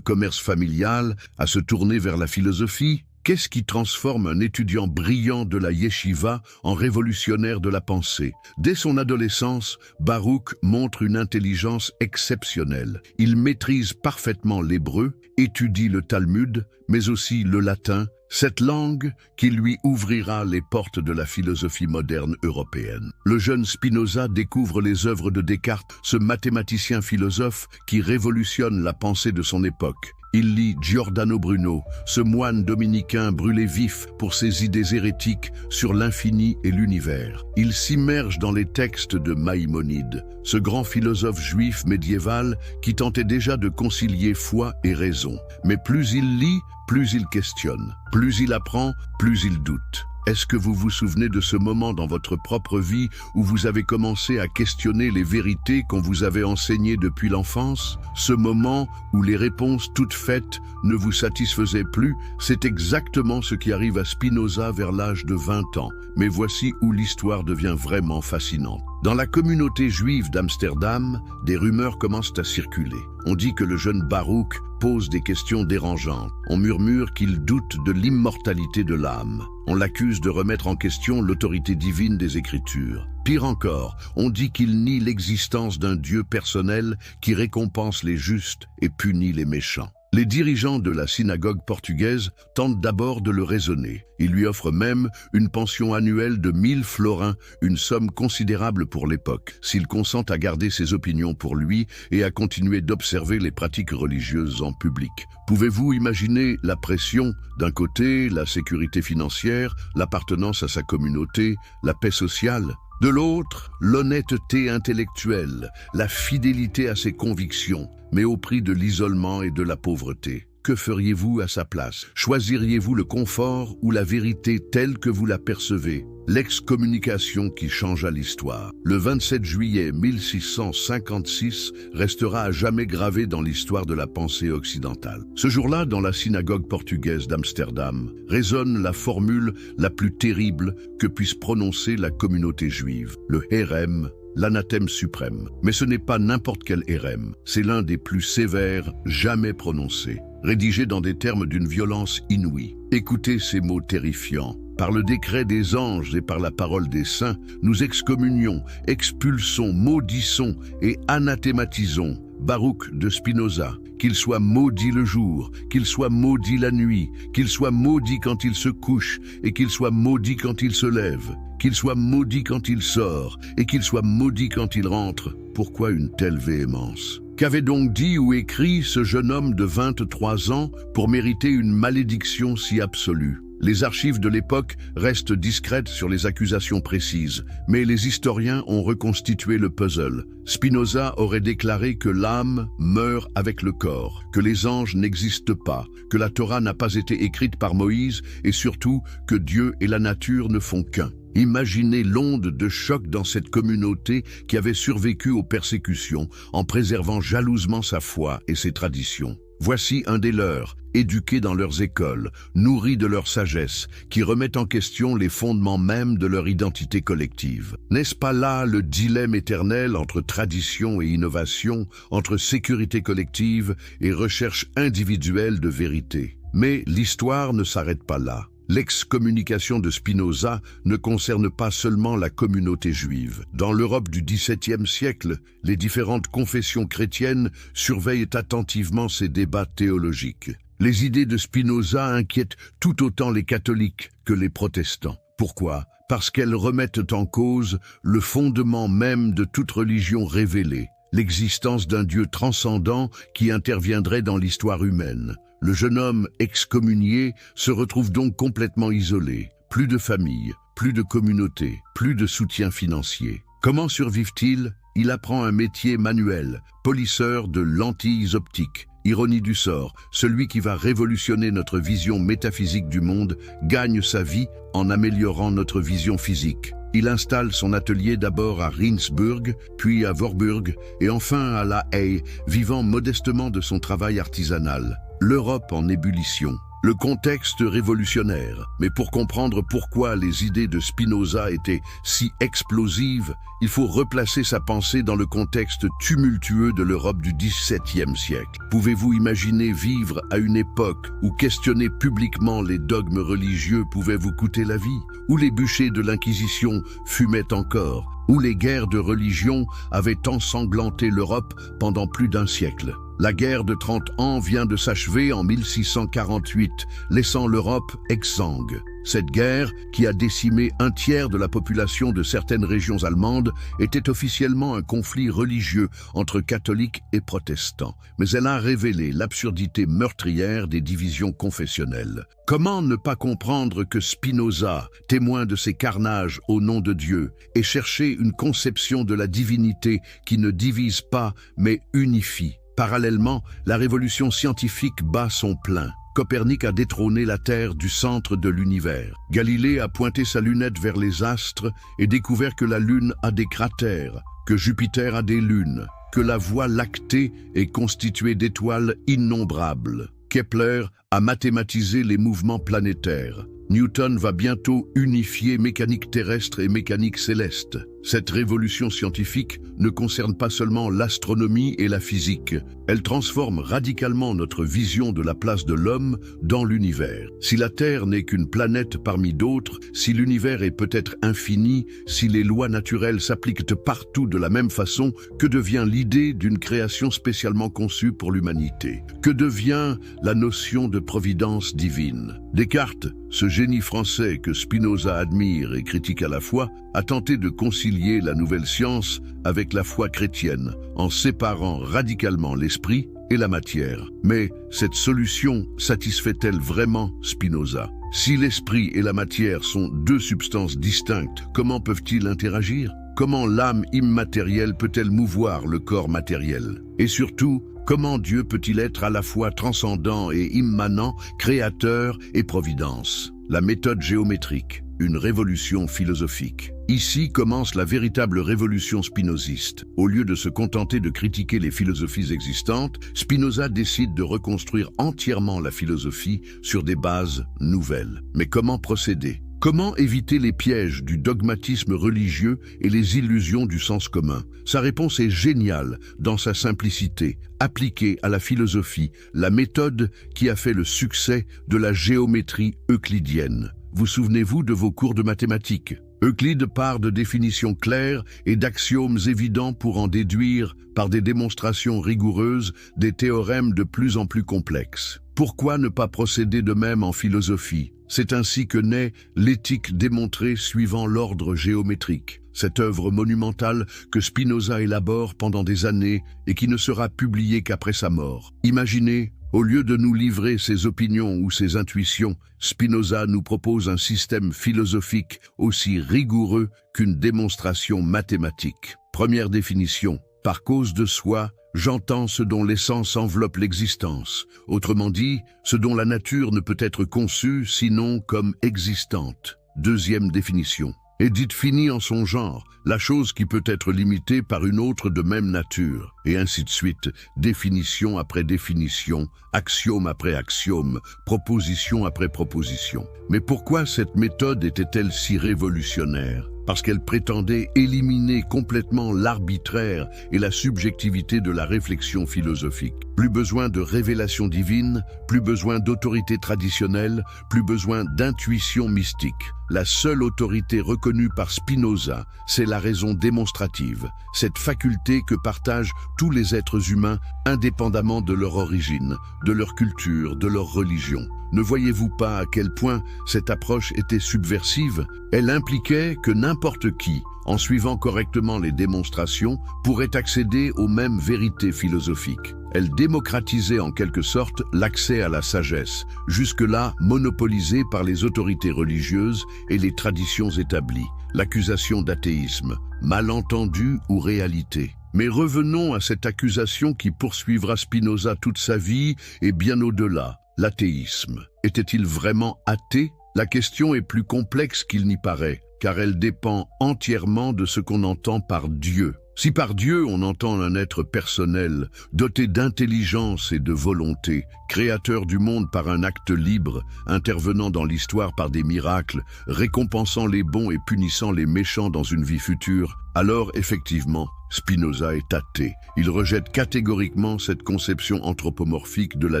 commerce familial à se tourner vers la philosophie? Qu'est-ce qui transforme un étudiant brillant de la yeshiva en révolutionnaire de la pensée? Dès son adolescence, Baruch montre une intelligence exceptionnelle. Il maîtrise parfaitement l'hébreu, étudie le Talmud, mais aussi le latin, cette langue qui lui ouvrira les portes de la philosophie moderne européenne. Le jeune Spinoza découvre les œuvres de Descartes, ce mathématicien philosophe qui révolutionne la pensée de son époque. Il lit Giordano Bruno, ce moine dominicain brûlé vif pour ses idées hérétiques sur l'infini et l'univers. Il s'immerge dans les textes de Maïmonide, ce grand philosophe juif médiéval qui tentait déjà de concilier foi et raison. Mais plus il lit, plus il questionne. Plus il apprend, plus il doute. Est-ce que vous vous souvenez de ce moment dans votre propre vie où vous avez commencé à questionner les vérités qu'on vous avait enseignées depuis l'enfance? Ce moment où les réponses toutes faites ne vous satisfaisaient plus, c'est exactement ce qui arrive à Spinoza vers l'âge de 20 ans. Mais voici où l'histoire devient vraiment fascinante. Dans la communauté juive d'Amsterdam, des rumeurs commencent à circuler. On dit que le jeune Baruch pose des questions dérangeantes. On murmure qu'il doute de l'immortalité de l'âme. On l'accuse de remettre en question l'autorité divine des Écritures. Pire encore, on dit qu'il nie l'existence d'un Dieu personnel qui récompense les justes et punit les méchants. Les dirigeants de la synagogue portugaise tentent d'abord de le raisonner. Ils lui offrent même une pension annuelle de 1000 florins, une somme considérable pour l'époque, s'il consent à garder ses opinions pour lui et à continuer d'observer les pratiques religieuses en public. Pouvez-vous imaginer la pression? D'un côté, la sécurité financière, l'appartenance à sa communauté, la paix sociale. De l'autre, l'honnêteté intellectuelle, la fidélité à ses convictions, mais au prix de l'isolement et de la pauvreté. Que feriez-vous à sa place? Choisiriez-vous le confort ou la vérité telle que vous la percevez? L'excommunication qui changea l'histoire. Le 27 juillet 1656 restera à jamais gravé dans l'histoire de la pensée occidentale. Ce jour-là, dans la synagogue portugaise d'Amsterdam, résonne la formule la plus terrible que puisse prononcer la communauté juive, le hérem, l'anathème suprême. Mais ce n'est pas n'importe quel hérem, c'est l'un des plus sévères jamais prononcés, rédigé dans des termes d'une violence inouïe. Écoutez ces mots terrifiants. Par le décret des anges et par la parole des saints, nous excommunions, expulsons, maudissons et anathématisons Baruch de Spinoza, qu'il soit maudit le jour, qu'il soit maudit la nuit, qu'il soit maudit quand il se couche et qu'il soit maudit quand il se lève, qu'il soit maudit quand il sort et qu'il soit maudit quand il rentre. Pourquoi une telle véhémence? Qu'avait donc dit ou écrit ce jeune homme de 23 ans pour mériter une malédiction si absolue? Les archives de l'époque restent discrètes sur les accusations précises, mais les historiens ont reconstitué le puzzle. Spinoza aurait déclaré que l'âme meurt avec le corps, que les anges n'existent pas, que la Torah n'a pas été écrite par Moïse et surtout que Dieu et la nature ne font qu'un. Imaginez l'onde de choc dans cette communauté qui avait survécu aux persécutions en préservant jalousement sa foi et ses traditions. Voici un des leurs, éduqués dans leurs écoles, nourris de leur sagesse, qui remettent en question les fondements mêmes de leur identité collective. N'est-ce pas là le dilemme éternel entre tradition et innovation, entre sécurité collective et recherche individuelle de vérité? Mais l'histoire ne s'arrête pas là. L'excommunication de Spinoza ne concerne pas seulement la communauté juive. Dans l'Europe du XVIIe siècle, les différentes confessions chrétiennes surveillent attentivement ces débats théologiques. Les idées de Spinoza inquiètent tout autant les catholiques que les protestants. Pourquoi? Parce qu'elles remettent en cause le fondement même de toute religion révélée, l'existence d'un Dieu transcendant qui interviendrait dans l'histoire humaine. Le jeune homme excommunié se retrouve donc complètement isolé, plus de famille, plus de communauté, plus de soutien financier. Comment survive-t-il? Il apprend un métier manuel, polisseur de lentilles optiques. Ironie du sort, celui qui va révolutionner notre vision métaphysique du monde gagne sa vie en améliorant notre vision physique. Il installe son atelier d'abord à Rijnsburg, puis à Voorburg et enfin à La Haye, vivant modestement de son travail artisanal. L'Europe en ébullition. Le contexte révolutionnaire, mais pour comprendre pourquoi les idées de Spinoza étaient si explosives, il faut replacer sa pensée dans le contexte tumultueux de l'Europe du XVIIe siècle. Pouvez-vous imaginer vivre à une époque où questionner publiquement les dogmes religieux pouvait vous coûter la vie, où les bûchers de l'Inquisition fumaient encore, où les guerres de religion avaient ensanglanté l'Europe pendant plus d'un siècle? La guerre de 30 ans vient de s'achever en 1648, laissant l'Europe exsangue. Cette guerre, qui a décimé un tiers de la population de certaines régions allemandes, était officiellement un conflit religieux entre catholiques et protestants. Mais elle a révélé l'absurdité meurtrière des divisions confessionnelles. Comment ne pas comprendre que Spinoza, témoin de ces carnages au nom de Dieu, ait cherché une conception de la divinité qui ne divise pas mais unifie? Parallèlement, la révolution scientifique bat son plein. Copernic a détrôné la Terre du centre de l'univers. Galilée a pointé sa lunette vers les astres et découvert que la Lune a des cratères, que Jupiter a des lunes, que la Voie lactée est constituée d'étoiles innombrables. Kepler a mathématisé les mouvements planétaires. Newton va bientôt unifier mécanique terrestre et mécanique céleste. Cette révolution scientifique ne concerne pas seulement l'astronomie et la physique. Elle transforme radicalement notre vision de la place de l'homme dans l'univers. Si la Terre n'est qu'une planète parmi d'autres, si l'univers est peut-être infini, si les lois naturelles s'appliquent partout de la même façon, que devient l'idée d'une création spécialement conçue pour l'humanité? Que devient la notion de providence divine? Descartes, ce génie français que Spinoza admire et critique à la fois, a tenté de concilier la nouvelle science avec la foi chrétienne, en séparant radicalement l'esprit et la matière. Mais cette solution satisfait-elle vraiment Spinoza? Si l'esprit et la matière sont deux substances distinctes, comment peuvent-ils interagir? Comment l'âme immatérielle peut-elle mouvoir le corps matériel? Et surtout, comment Dieu peut-il être à la fois transcendant et immanent, créateur et providence? La méthode géométrique, une révolution philosophique. Ici commence la véritable révolution spinoziste. Au lieu de se contenter de critiquer les philosophies existantes, Spinoza décide de reconstruire entièrement la philosophie sur des bases nouvelles. Mais comment procéder? Comment éviter les pièges du dogmatisme religieux et les illusions du sens commun? Sa réponse est géniale dans sa simplicité, appliquée à la philosophie, la méthode qui a fait le succès de la géométrie euclidienne. Vous souvenez-vous de vos cours de mathématiques? Euclide part de définitions claires et d'axiomes évidents pour en déduire, par des démonstrations rigoureuses, des théorèmes de plus en plus complexes. Pourquoi ne pas procéder de même en philosophie? C'est ainsi que naît l'éthique démontrée suivant l'ordre géométrique, cette œuvre monumentale que Spinoza élabore pendant des années et qui ne sera publiée qu'après sa mort. Imaginez, au lieu de nous livrer ses opinions ou ses intuitions, Spinoza nous propose un système philosophique aussi rigoureux qu'une démonstration mathématique. Première définition. Par cause de soi, j'entends ce dont l'essence enveloppe l'existence. Autrement dit, ce dont la nature ne peut être conçue sinon comme existante. Deuxième définition. Est dite finie en son genre, la chose qui peut être limitée par une autre de même nature, et ainsi de suite, définition après définition, axiome après axiome, proposition après proposition. Mais pourquoi cette méthode était-elle si révolutionnaire? Parce qu'elle prétendait éliminer complètement l'arbitraire et la subjectivité de la réflexion philosophique. Plus besoin de révélation divine, plus besoin d'autorité traditionnelle, plus besoin d'intuition mystique. La seule autorité reconnue par Spinoza, c'est la raison démonstrative, cette faculté que partagent tous les êtres humains indépendamment de leur origine, de leur culture, de leur religion. Ne voyez-vous pas à quel point cette approche était subversive? Elle impliquait que n'importe qui, en suivant correctement les démonstrations, pourrait accéder aux mêmes vérités philosophiques. Elle démocratisait en quelque sorte l'accès à la sagesse, jusque-là monopolisée par les autorités religieuses et les traditions établies. L'accusation d'athéisme, malentendu ou réalité. Mais revenons à cette accusation qui poursuivra Spinoza toute sa vie et bien au-delà. L'athéisme. Était-il vraiment athée? La question est plus complexe qu'il n'y paraît, car elle dépend entièrement de ce qu'on entend par Dieu. Si par Dieu on entend un être personnel, doté d'intelligence et de volonté, créateur du monde par un acte libre, intervenant dans l'histoire par des miracles, récompensant les bons et punissant les méchants dans une vie future, alors effectivement, Spinoza est athée. Il rejette catégoriquement cette conception anthropomorphique de la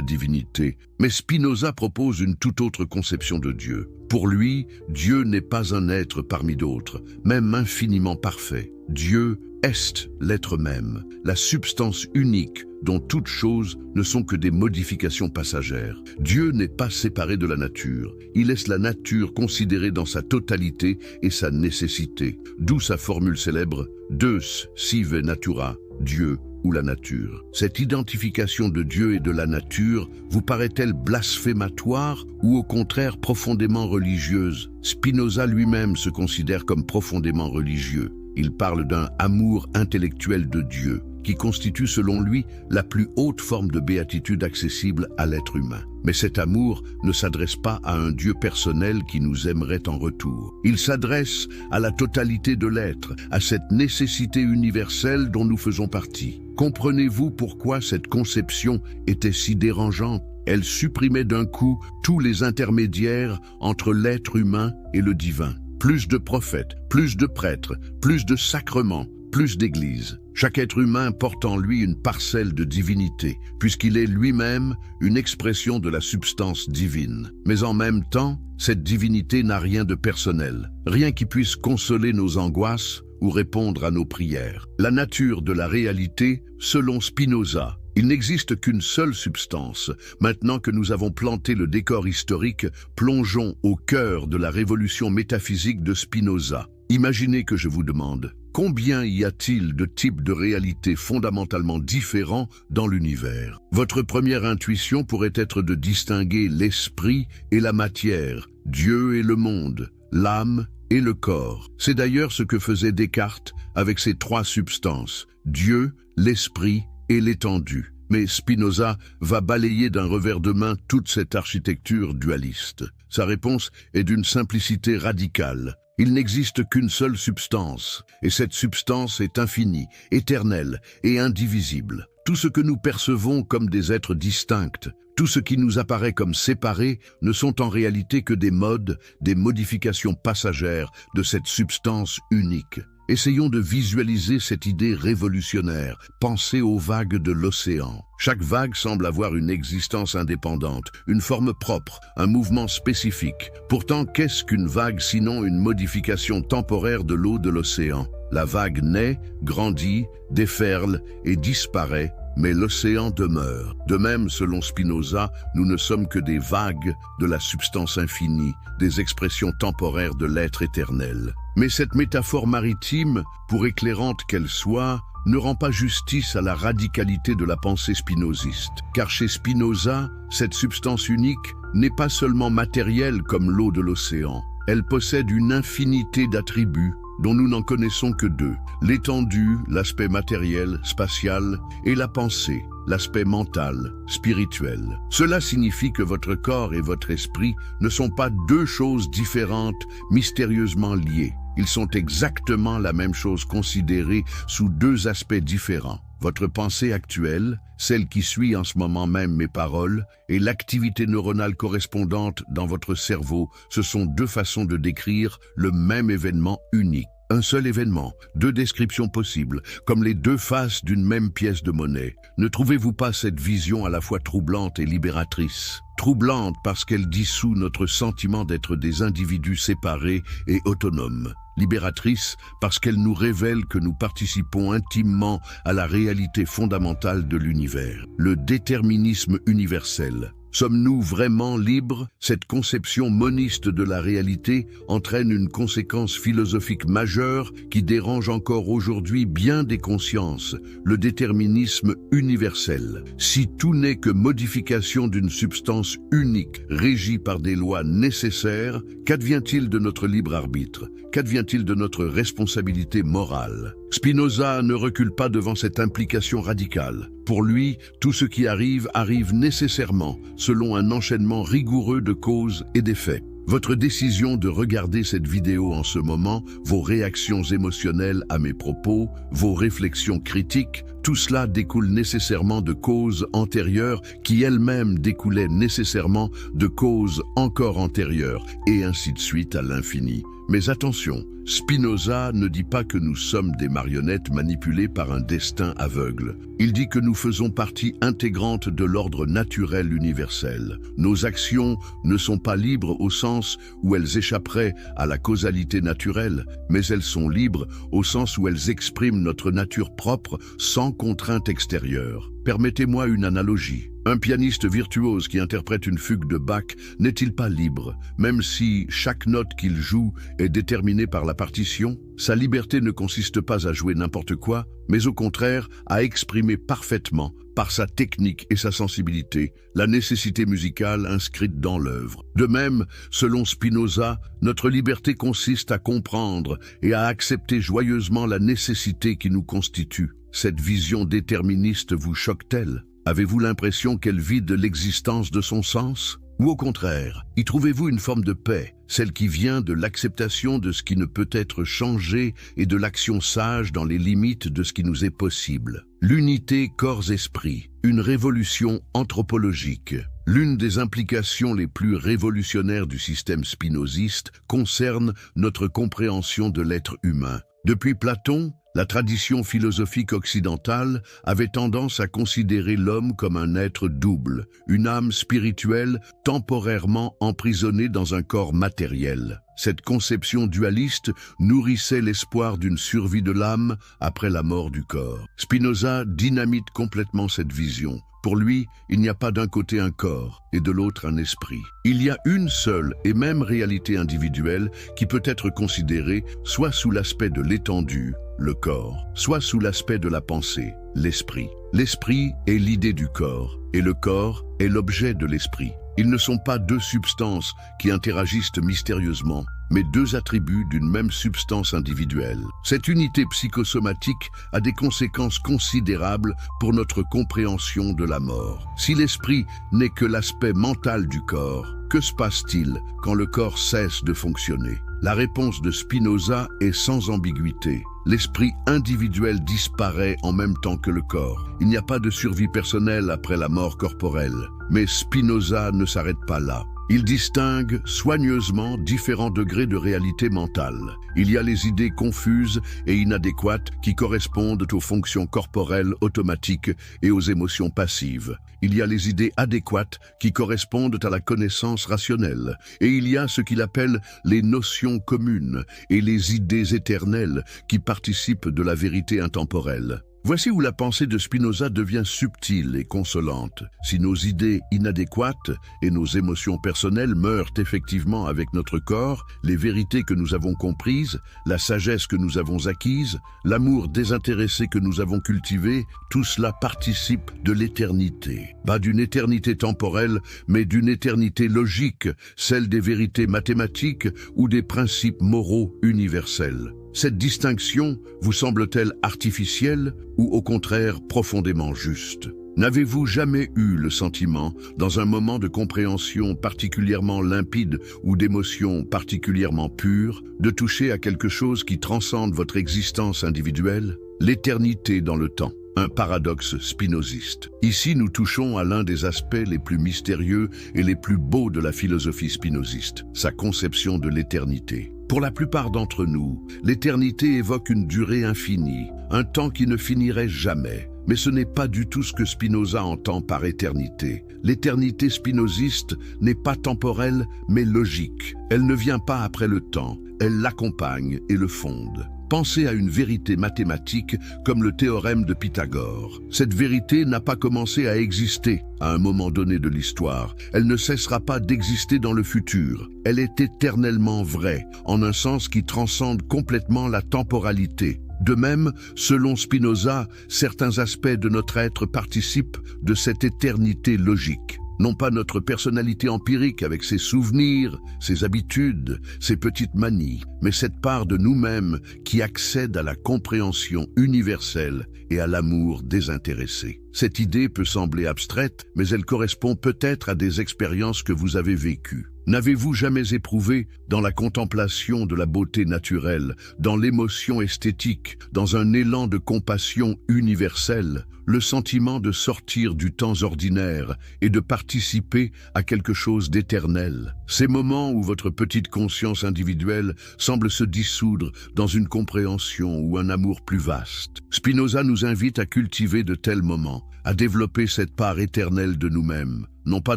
divinité. Mais Spinoza propose une toute autre conception de Dieu. Pour lui, Dieu n'est pas un être parmi d'autres, même infiniment parfait. Dieu est l'être même, la substance unique dont toutes choses ne sont que des modifications passagères. Dieu n'est pas séparé de la nature. Il laisse la nature considérée dans sa totalité et sa nécessité. D'où sa formule célèbre « Deus sive natura », Dieu ou la nature. Cette identification de Dieu et de la nature vous paraît-elle blasphématoire ou au contraire profondément religieuse? Spinoza lui-même se considère comme profondément religieux. Il parle d'un amour intellectuel de Dieu, qui constitue selon lui la plus haute forme de béatitude accessible à l'être humain. Mais cet amour ne s'adresse pas à un Dieu personnel qui nous aimerait en retour. Il s'adresse à la totalité de l'être, à cette nécessité universelle dont nous faisons partie. Comprenez-vous pourquoi cette conception était si dérangeante? Elle supprimait d'un coup tous les intermédiaires entre l'être humain et le divin. Plus de prophètes, plus de prêtres, plus de sacrements, plus d'églises. Chaque être humain porte en lui une parcelle de divinité, puisqu'il est lui-même une expression de la substance divine. Mais en même temps, cette divinité n'a rien de personnel, rien qui puisse consoler nos angoisses ou répondre à nos prières. La nature de la réalité, selon Spinoza, il n'existe qu'une seule substance. Maintenant que nous avons planté le décor historique, plongeons au cœur de la révolution métaphysique de Spinoza. Imaginez que je vous demande, combien y a-t-il de types de réalités fondamentalement différents dans l'univers? Votre première intuition pourrait être de distinguer l'esprit et la matière, Dieu et le monde, l'âme et le corps. C'est d'ailleurs ce que faisait Descartes avec ses trois substances, Dieu, l'esprit et l'étendue. Mais Spinoza va balayer d'un revers de main toute cette architecture dualiste. Sa réponse est d'une simplicité radicale. Il n'existe qu'une seule substance, et cette substance est infinie, éternelle et indivisible. Tout ce que nous percevons comme des êtres distincts, tout ce qui nous apparaît comme séparé, ne sont en réalité que des modes, des modifications passagères de cette substance unique. Essayons de visualiser cette idée révolutionnaire. Pensez aux vagues de l'océan. Chaque vague semble avoir une existence indépendante, une forme propre, un mouvement spécifique. Pourtant, qu'est-ce qu'une vague sinon une modification temporaire de l'eau de l'océan? La vague naît, grandit, déferle et disparaît, mais l'océan demeure. De même, selon Spinoza, nous ne sommes que des vagues de la substance infinie, des expressions temporaires de l'être éternel. Mais cette métaphore maritime, pour éclairante qu'elle soit, ne rend pas justice à la radicalité de la pensée spinoziste. Car chez Spinoza, cette substance unique n'est pas seulement matérielle comme l'eau de l'océan. Elle possède une infinité d'attributs dont nous n'en connaissons que deux. L'étendue, l'aspect matériel, spatial, et la pensée, l'aspect mental, spirituel. Cela signifie que votre corps et votre esprit ne sont pas deux choses différentes, mystérieusement liées. Ils sont exactement la même chose considérée sous deux aspects différents. Votre pensée actuelle, celle qui suit en ce moment même mes paroles, et l'activité neuronale correspondante dans votre cerveau, ce sont deux façons de décrire le même événement unique. Un seul événement, deux descriptions possibles, comme les deux faces d'une même pièce de monnaie. Ne trouvez-vous pas cette vision à la fois troublante et libératrice? Troublante parce qu'elle dissout notre sentiment d'être des individus séparés et autonomes. Libératrice parce qu'elle nous révèle que nous participons intimement à la réalité fondamentale de l'univers, le déterminisme universel. Sommes-nous vraiment libres? Cette conception moniste de la réalité entraîne une conséquence philosophique majeure qui dérange encore aujourd'hui bien des consciences, le déterminisme universel. Si tout n'est que modification d'une substance unique, régie par des lois nécessaires, qu'advient-il de notre libre arbitre? Qu'advient-il de notre responsabilité morale? Spinoza ne recule pas devant cette implication radicale. Pour lui, tout ce qui arrive nécessairement, selon un enchaînement rigoureux de causes et d'effets. Votre décision de regarder cette vidéo en ce moment, vos réactions émotionnelles à mes propos, vos réflexions critiques, tout cela découle nécessairement de causes antérieures qui elles-mêmes découlaient nécessairement de causes encore antérieures, et ainsi de suite à l'infini. Mais attention, Spinoza ne dit pas que nous sommes des marionnettes manipulées par un destin aveugle. Il dit que nous faisons partie intégrante de l'ordre naturel universel. Nos actions ne sont pas libres au sens où elles échapperaient à la causalité naturelle, mais elles sont libres au sens où elles expriment notre nature propre sans contrainte extérieure. Permettez-moi une analogie. Un pianiste virtuose qui interprète une fugue de Bach n'est-il pas libre, même si chaque note qu'il joue est déterminée par la partition? Sa liberté ne consiste pas à jouer n'importe quoi, mais au contraire à exprimer parfaitement, par sa technique et sa sensibilité, la nécessité musicale inscrite dans l'œuvre. De même, selon Spinoza, notre liberté consiste à comprendre et à accepter joyeusement la nécessité qui nous constitue. Cette vision déterministe vous choque-t-elle? Avez-vous l'impression qu'elle vide l'existence de son sens? Ou au contraire, y trouvez-vous une forme de paix, celle qui vient de l'acceptation de ce qui ne peut être changé et de l'action sage dans les limites de ce qui nous est possible? L'unité corps-esprit, une révolution anthropologique. L'une des implications les plus révolutionnaires du système spinoziste concerne notre compréhension de l'être humain. Depuis Platon, la tradition philosophique occidentale avait tendance à considérer l'homme comme un être double, une âme spirituelle temporairement emprisonnée dans un corps matériel. Cette conception dualiste nourrissait l'espoir d'une survie de l'âme après la mort du corps. Spinoza dynamite complètement cette vision. Pour lui, il n'y a pas d'un côté un corps et de l'autre un esprit. Il y a une seule et même réalité individuelle qui peut être considérée soit sous l'aspect de l'étendue, le corps, soit sous l'aspect de la pensée, l'esprit. L'esprit est l'idée du corps et le corps est l'objet de l'esprit. Ils ne sont pas deux substances qui interagissent mystérieusement, mais deux attributs d'une même substance individuelle. Cette unité psychosomatique a des conséquences considérables pour notre compréhension de la mort. Si l'esprit n'est que l'aspect mental du corps, que se passe-t-il quand le corps cesse de fonctionner? La réponse de Spinoza est sans ambiguïté. L'esprit individuel disparaît en même temps que le corps. Il n'y a pas de survie personnelle après la mort corporelle. Mais Spinoza ne s'arrête pas là. Il distingue soigneusement différents degrés de réalité mentale. Il y a les idées confuses et inadéquates qui correspondent aux fonctions corporelles automatiques et aux émotions passives. Il y a les idées adéquates qui correspondent à la connaissance rationnelle. Et il y a ce qu'il appelle les notions communes et les idées éternelles qui participent de la vérité intemporelle. Voici où la pensée de Spinoza devient subtile et consolante. Si nos idées inadéquates et nos émotions personnelles meurent effectivement avec notre corps, les vérités que nous avons comprises, la sagesse que nous avons acquise, l'amour désintéressé que nous avons cultivé, tout cela participe de l'éternité. Pas d'une éternité temporelle, mais d'une éternité logique, celle des vérités mathématiques ou des principes moraux universels. Cette distinction vous semble-t-elle artificielle ou au contraire profondément juste? N'avez-vous jamais eu le sentiment, dans un moment de compréhension particulièrement limpide ou d'émotion particulièrement pure, de toucher à quelque chose qui transcende votre existence individuelle? L'éternité dans le temps. Un paradoxe spinoziste. Ici, nous touchons à l'un des aspects les plus mystérieux et les plus beaux de la philosophie spinoziste, sa conception de l'éternité. Pour la plupart d'entre nous, l'éternité évoque une durée infinie, un temps qui ne finirait jamais. Mais ce n'est pas du tout ce que Spinoza entend par éternité. L'éternité spinoziste n'est pas temporelle, mais logique. Elle ne vient pas après le temps, elle l'accompagne et le fonde. Pensez à une vérité mathématique comme le théorème de Pythagore. Cette vérité n'a pas commencé à exister à un moment donné de l'histoire. Elle ne cessera pas d'exister dans le futur. Elle est éternellement vraie, en un sens qui transcende complètement la temporalité. De même, selon Spinoza, certains aspects de notre être participent de cette éternité logique. Non pas notre personnalité empirique avec ses souvenirs, ses habitudes, ses petites manies, mais cette part de nous-mêmes qui accède à la compréhension universelle et à l'amour désintéressé. Cette idée peut sembler abstraite, mais elle correspond peut-être à des expériences que vous avez vécues. N'avez-vous jamais éprouvé, dans la contemplation de la beauté naturelle, dans l'émotion esthétique, dans un élan de compassion universelle, le sentiment de sortir du temps ordinaire et de participer à quelque chose d'éternel? Ces moments où votre petite conscience individuelle semble se dissoudre dans une compréhension ou un amour plus vaste. Spinoza nous invite à cultiver de tels moments, à développer cette part éternelle de nous-mêmes, non pas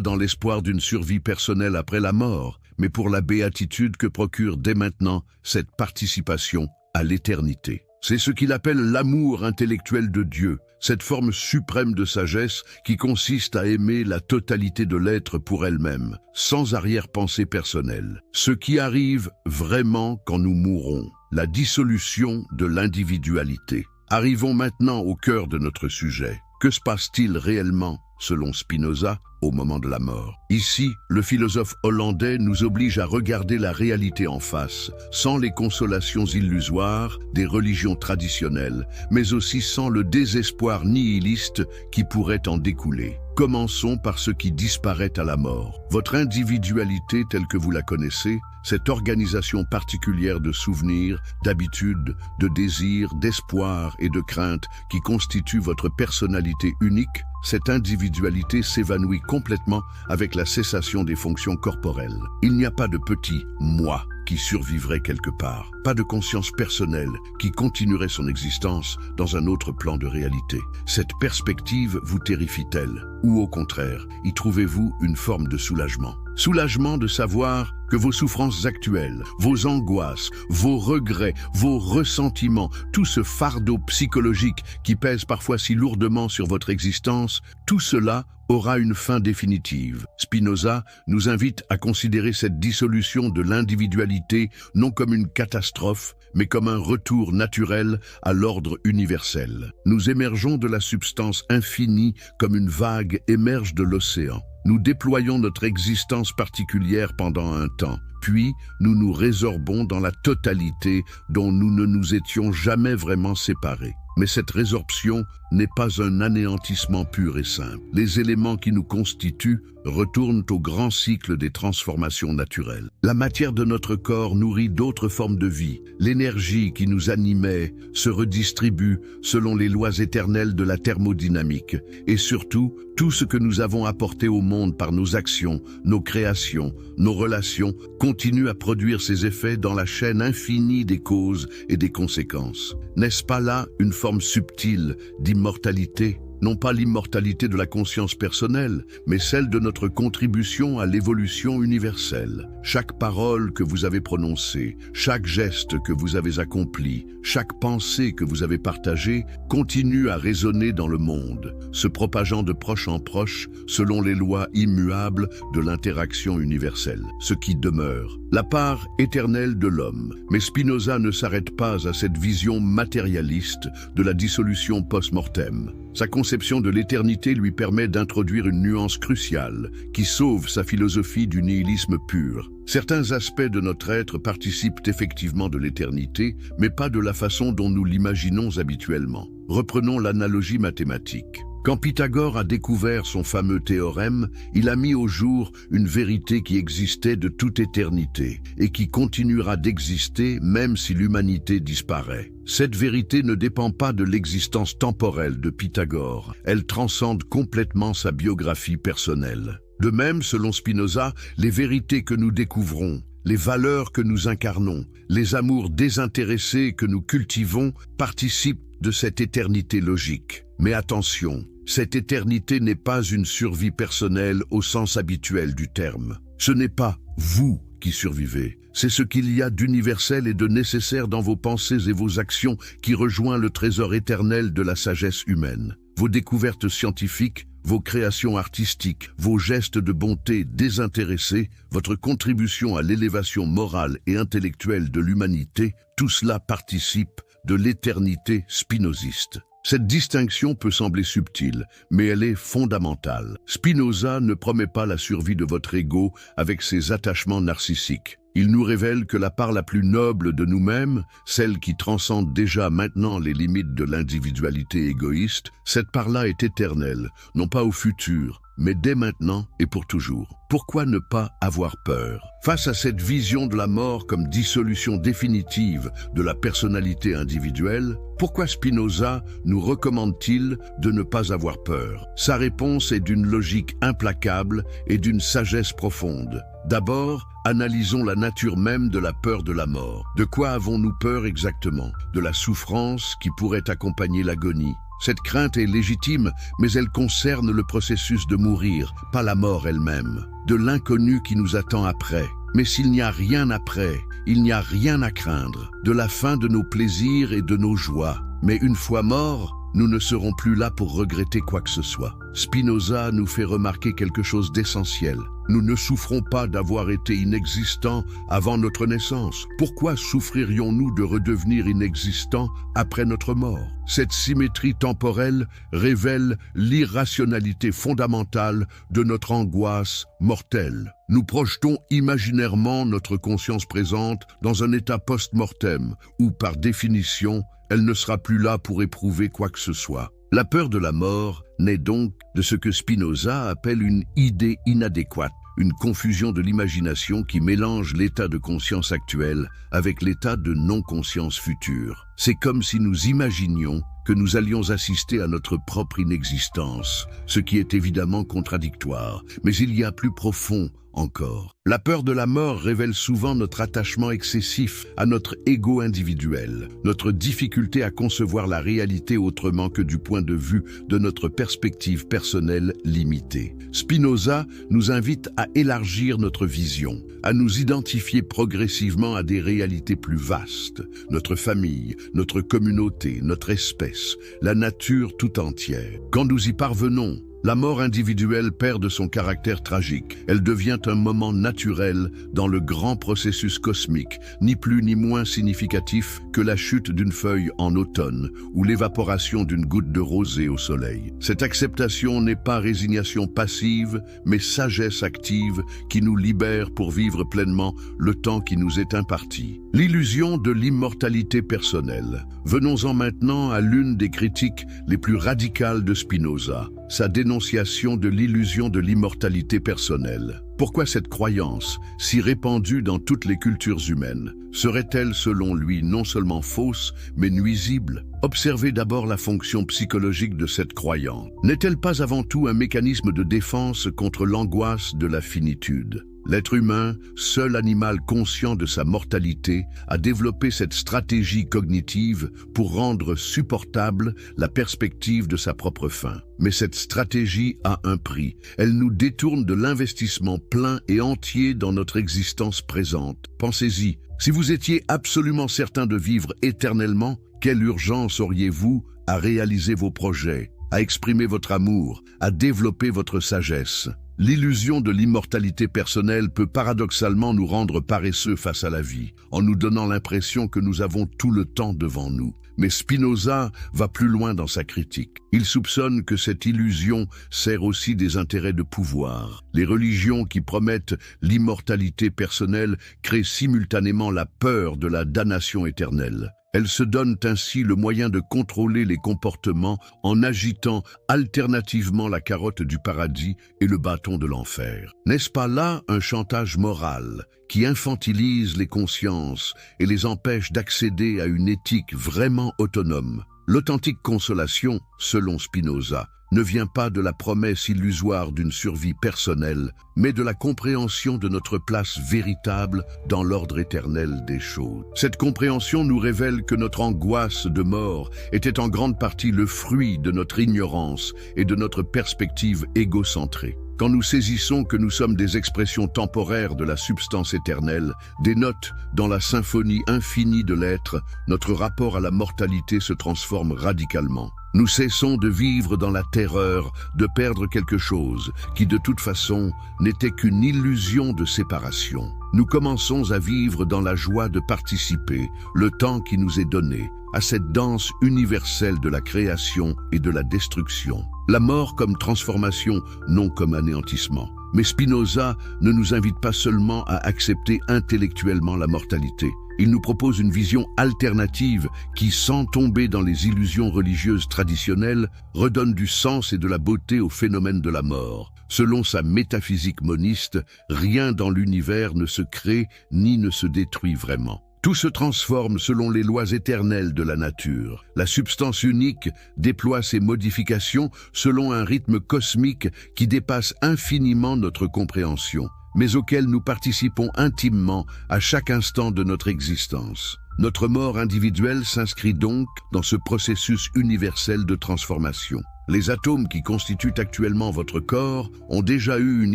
dans l'espoir d'une survie personnelle après la mort, mais pour la béatitude que procure dès maintenant cette participation à l'éternité. C'est ce qu'il appelle l'amour intellectuel de Dieu, cette forme suprême de sagesse qui consiste à aimer la totalité de l'être pour elle-même, sans arrière-pensée personnelle. Ce qui arrive vraiment quand nous mourrons, la dissolution de l'individualité. Arrivons maintenant au cœur de notre sujet. Que se passe-t-il réellement, selon Spinoza, au moment de la mort? Ici, le philosophe hollandais nous oblige à regarder la réalité en face, sans les consolations illusoires des religions traditionnelles, mais aussi sans le désespoir nihiliste qui pourrait en découler. Commençons par ce qui disparaît à la mort. Votre individualité telle que vous la connaissez, cette organisation particulière de souvenirs, d'habitudes, de désirs, d'espoir et de craintes qui constitue votre personnalité unique, cette individualité s'évanouit complètement avec la cessation des fonctions corporelles. Il n'y a pas de petit « moi » qui survivrait quelque part, pas de conscience personnelle qui continuerait son existence dans un autre plan de réalité. Cette perspective vous terrifie-t-elle? Ou au contraire, y trouvez-vous une forme de soulagement? Soulagement de savoir que vos souffrances actuelles, vos angoisses, vos regrets, vos ressentiments, tout ce fardeau psychologique qui pèse parfois si lourdement sur votre existence, tout cela aura une fin définitive. Spinoza nous invite à considérer cette dissolution de l'individualité non comme une catastrophe, mais comme un retour naturel à l'ordre universel. Nous émergeons de la substance infinie comme une vague émerge de l'océan. Nous déployons notre existence particulière pendant un temps, puis nous nous résorbons dans la totalité dont nous ne nous étions jamais vraiment séparés. Mais cette résorption n'est pas un anéantissement pur et simple. Les éléments qui nous constituent retournent au grand cycle des transformations naturelles. La matière de notre corps nourrit d'autres formes de vie. L'énergie qui nous animait se redistribue selon les lois éternelles de la thermodynamique. Et surtout, tout ce que nous avons apporté au monde par nos actions, nos créations, nos relations, continue à produire ses effets dans la chaîne infinie des causes et des conséquences. N'est-ce pas là une forme subtile d'immortalité? Non pas l'immortalité de la conscience personnelle, mais celle de notre contribution à l'évolution universelle. Chaque parole que vous avez prononcée, chaque geste que vous avez accompli, chaque pensée que vous avez partagée continue à résonner dans le monde, se propageant de proche en proche selon les lois immuables de l'interaction universelle. Ce qui demeure, la part éternelle de l'homme. Mais Spinoza ne s'arrête pas à cette vision matérialiste de la dissolution post-mortem. Sa conception de l'éternité lui permet d'introduire une nuance cruciale qui sauve sa philosophie du nihilisme pur. Certains aspects de notre être participent effectivement de l'éternité, mais pas de la façon dont nous l'imaginons habituellement. Reprenons l'analogie mathématique. Quand Pythagore a découvert son fameux théorème, il a mis au jour une vérité qui existait de toute éternité et qui continuera d'exister même si l'humanité disparaît. Cette vérité ne dépend pas de l'existence temporelle de Pythagore, elle transcende complètement sa biographie personnelle. De même, selon Spinoza, les vérités que nous découvrons, les valeurs que nous incarnons, les amours désintéressés que nous cultivons participent de cette éternité logique. Mais attention, cette éternité n'est pas une survie personnelle au sens habituel du terme. Ce n'est pas vous qui survivez, c'est ce qu'il y a d'universel et de nécessaire dans vos pensées et vos actions qui rejoint le trésor éternel de la sagesse humaine. Vos découvertes scientifiques, vos créations artistiques, vos gestes de bonté désintéressés, votre contribution à l'élévation morale et intellectuelle de l'humanité, tout cela participe de l'éternité spinoziste. Cette distinction peut sembler subtile, mais elle est fondamentale. Spinoza ne promet pas la survie de votre ego avec ses attachements narcissiques. Il nous révèle que la part la plus noble de nous-mêmes, celle qui transcende déjà maintenant les limites de l'individualité égoïste, cette part-là est éternelle, non pas au futur, mais dès maintenant et pour toujours. Pourquoi ne pas avoir peur? Face à cette vision de la mort comme dissolution définitive de la personnalité individuelle, pourquoi Spinoza nous recommande-t-il de ne pas avoir peur? Sa réponse est d'une logique implacable et d'une sagesse profonde. D'abord, analysons la nature même de la peur de la mort. De quoi avons-nous peur exactement? De la souffrance qui pourrait accompagner l'agonie. Cette crainte est légitime, mais elle concerne le processus de mourir, pas la mort elle-même. De l'inconnu qui nous attend après. Mais s'il n'y a rien après, il n'y a rien à craindre. De la fin de nos plaisirs et de nos joies. Mais une fois morts, nous ne serons plus là pour regretter quoi que ce soit. Spinoza nous fait remarquer quelque chose d'essentiel. Nous ne souffrons pas d'avoir été inexistants avant notre naissance. Pourquoi souffririons-nous de redevenir inexistants après notre mort? Cette symétrie temporelle révèle l'irrationalité fondamentale de notre angoisse mortelle. Nous projetons imaginairement notre conscience présente dans un état post-mortem où, par définition, elle ne sera plus là pour éprouver quoi que ce soit. La peur de la mort naît donc de ce que Spinoza appelle une idée inadéquate, une confusion de l'imagination qui mélange l'état de conscience actuel avec l'état de non-conscience future. C'est comme si nous imaginions que nous allions assister à notre propre inexistence, ce qui est évidemment contradictoire, mais il y a plus profond encore. La peur de la mort révèle souvent notre attachement excessif à notre ego individuel, notre difficulté à concevoir la réalité autrement que du point de vue de notre perspective personnelle limitée. Spinoza nous invite à élargir notre vision, à nous identifier progressivement à des réalités plus vastes, notre famille, notre communauté, notre espèce, la nature tout entière. Quand nous y parvenons, la mort individuelle perd de son caractère tragique. Elle devient un moment naturel dans le grand processus cosmique, ni plus ni moins significatif que la chute d'une feuille en automne ou l'évaporation d'une goutte de rosée au soleil. Cette acceptation n'est pas résignation passive, mais sagesse active qui nous libère pour vivre pleinement le temps qui nous est imparti. L'illusion de l'immortalité personnelle. Venons-en maintenant à l'une des critiques les plus radicales de Spinoza, sa dénonciation de l'illusion de l'immortalité personnelle. Pourquoi cette croyance, si répandue dans toutes les cultures humaines, serait-elle selon lui non seulement fausse, mais nuisible? Observez d'abord la fonction psychologique de cette croyance. N'est-elle pas avant tout un mécanisme de défense contre l'angoisse de la finitude? L'être humain, seul animal conscient de sa mortalité, a développé cette stratégie cognitive pour rendre supportable la perspective de sa propre fin. Mais cette stratégie a un prix. Elle nous détourne de l'investissement plein et entier dans notre existence présente. Pensez-y, si vous étiez absolument certain de vivre éternellement, quelle urgence auriez-vous à réaliser vos projets, à exprimer votre amour, à développer votre sagesse? L'illusion de l'immortalité personnelle peut paradoxalement nous rendre paresseux face à la vie, en nous donnant l'impression que nous avons tout le temps devant nous. Mais Spinoza va plus loin dans sa critique. Il soupçonne que cette illusion sert aussi des intérêts de pouvoir. Les religions qui promettent l'immortalité personnelle créent simultanément la peur de la damnation éternelle. Elles se donnent ainsi le moyen de contrôler les comportements en agitant alternativement la carotte du paradis et le bâton de l'enfer. N'est-ce pas là un chantage moral qui infantilise les consciences et les empêche d'accéder à une éthique vraiment autonome? L'authentique consolation, selon Spinoza, ne vient pas de la promesse illusoire d'une survie personnelle, mais de la compréhension de notre place véritable dans l'ordre éternel des choses. Cette compréhension nous révèle que notre angoisse de mort était en grande partie le fruit de notre ignorance et de notre perspective égocentrée. Quand nous saisissons que nous sommes des expressions temporaires de la substance éternelle, des notes dans la symphonie infinie de l'être, notre rapport à la mortalité se transforme radicalement. Nous cessons de vivre dans la terreur de perdre quelque chose qui de toute façon n'était qu'une illusion de séparation. Nous commençons à vivre dans la joie de participer, le temps qui nous est donné, à cette danse universelle de la création et de la destruction. La mort comme transformation, non comme anéantissement. Mais Spinoza ne nous invite pas seulement à accepter intellectuellement la mortalité. Il nous propose une vision alternative qui, sans tomber dans les illusions religieuses traditionnelles, redonne du sens et de la beauté au phénomène de la mort. Selon sa métaphysique moniste, rien dans l'univers ne se crée ni ne se détruit vraiment. Tout se transforme selon les lois éternelles de la nature. La substance unique déploie ses modifications selon un rythme cosmique qui dépasse infiniment notre compréhension, mais auquel nous participons intimement à chaque instant de notre existence. Notre mort individuelle s'inscrit donc dans ce processus universel de transformation. Les atomes qui constituent actuellement votre corps ont déjà eu une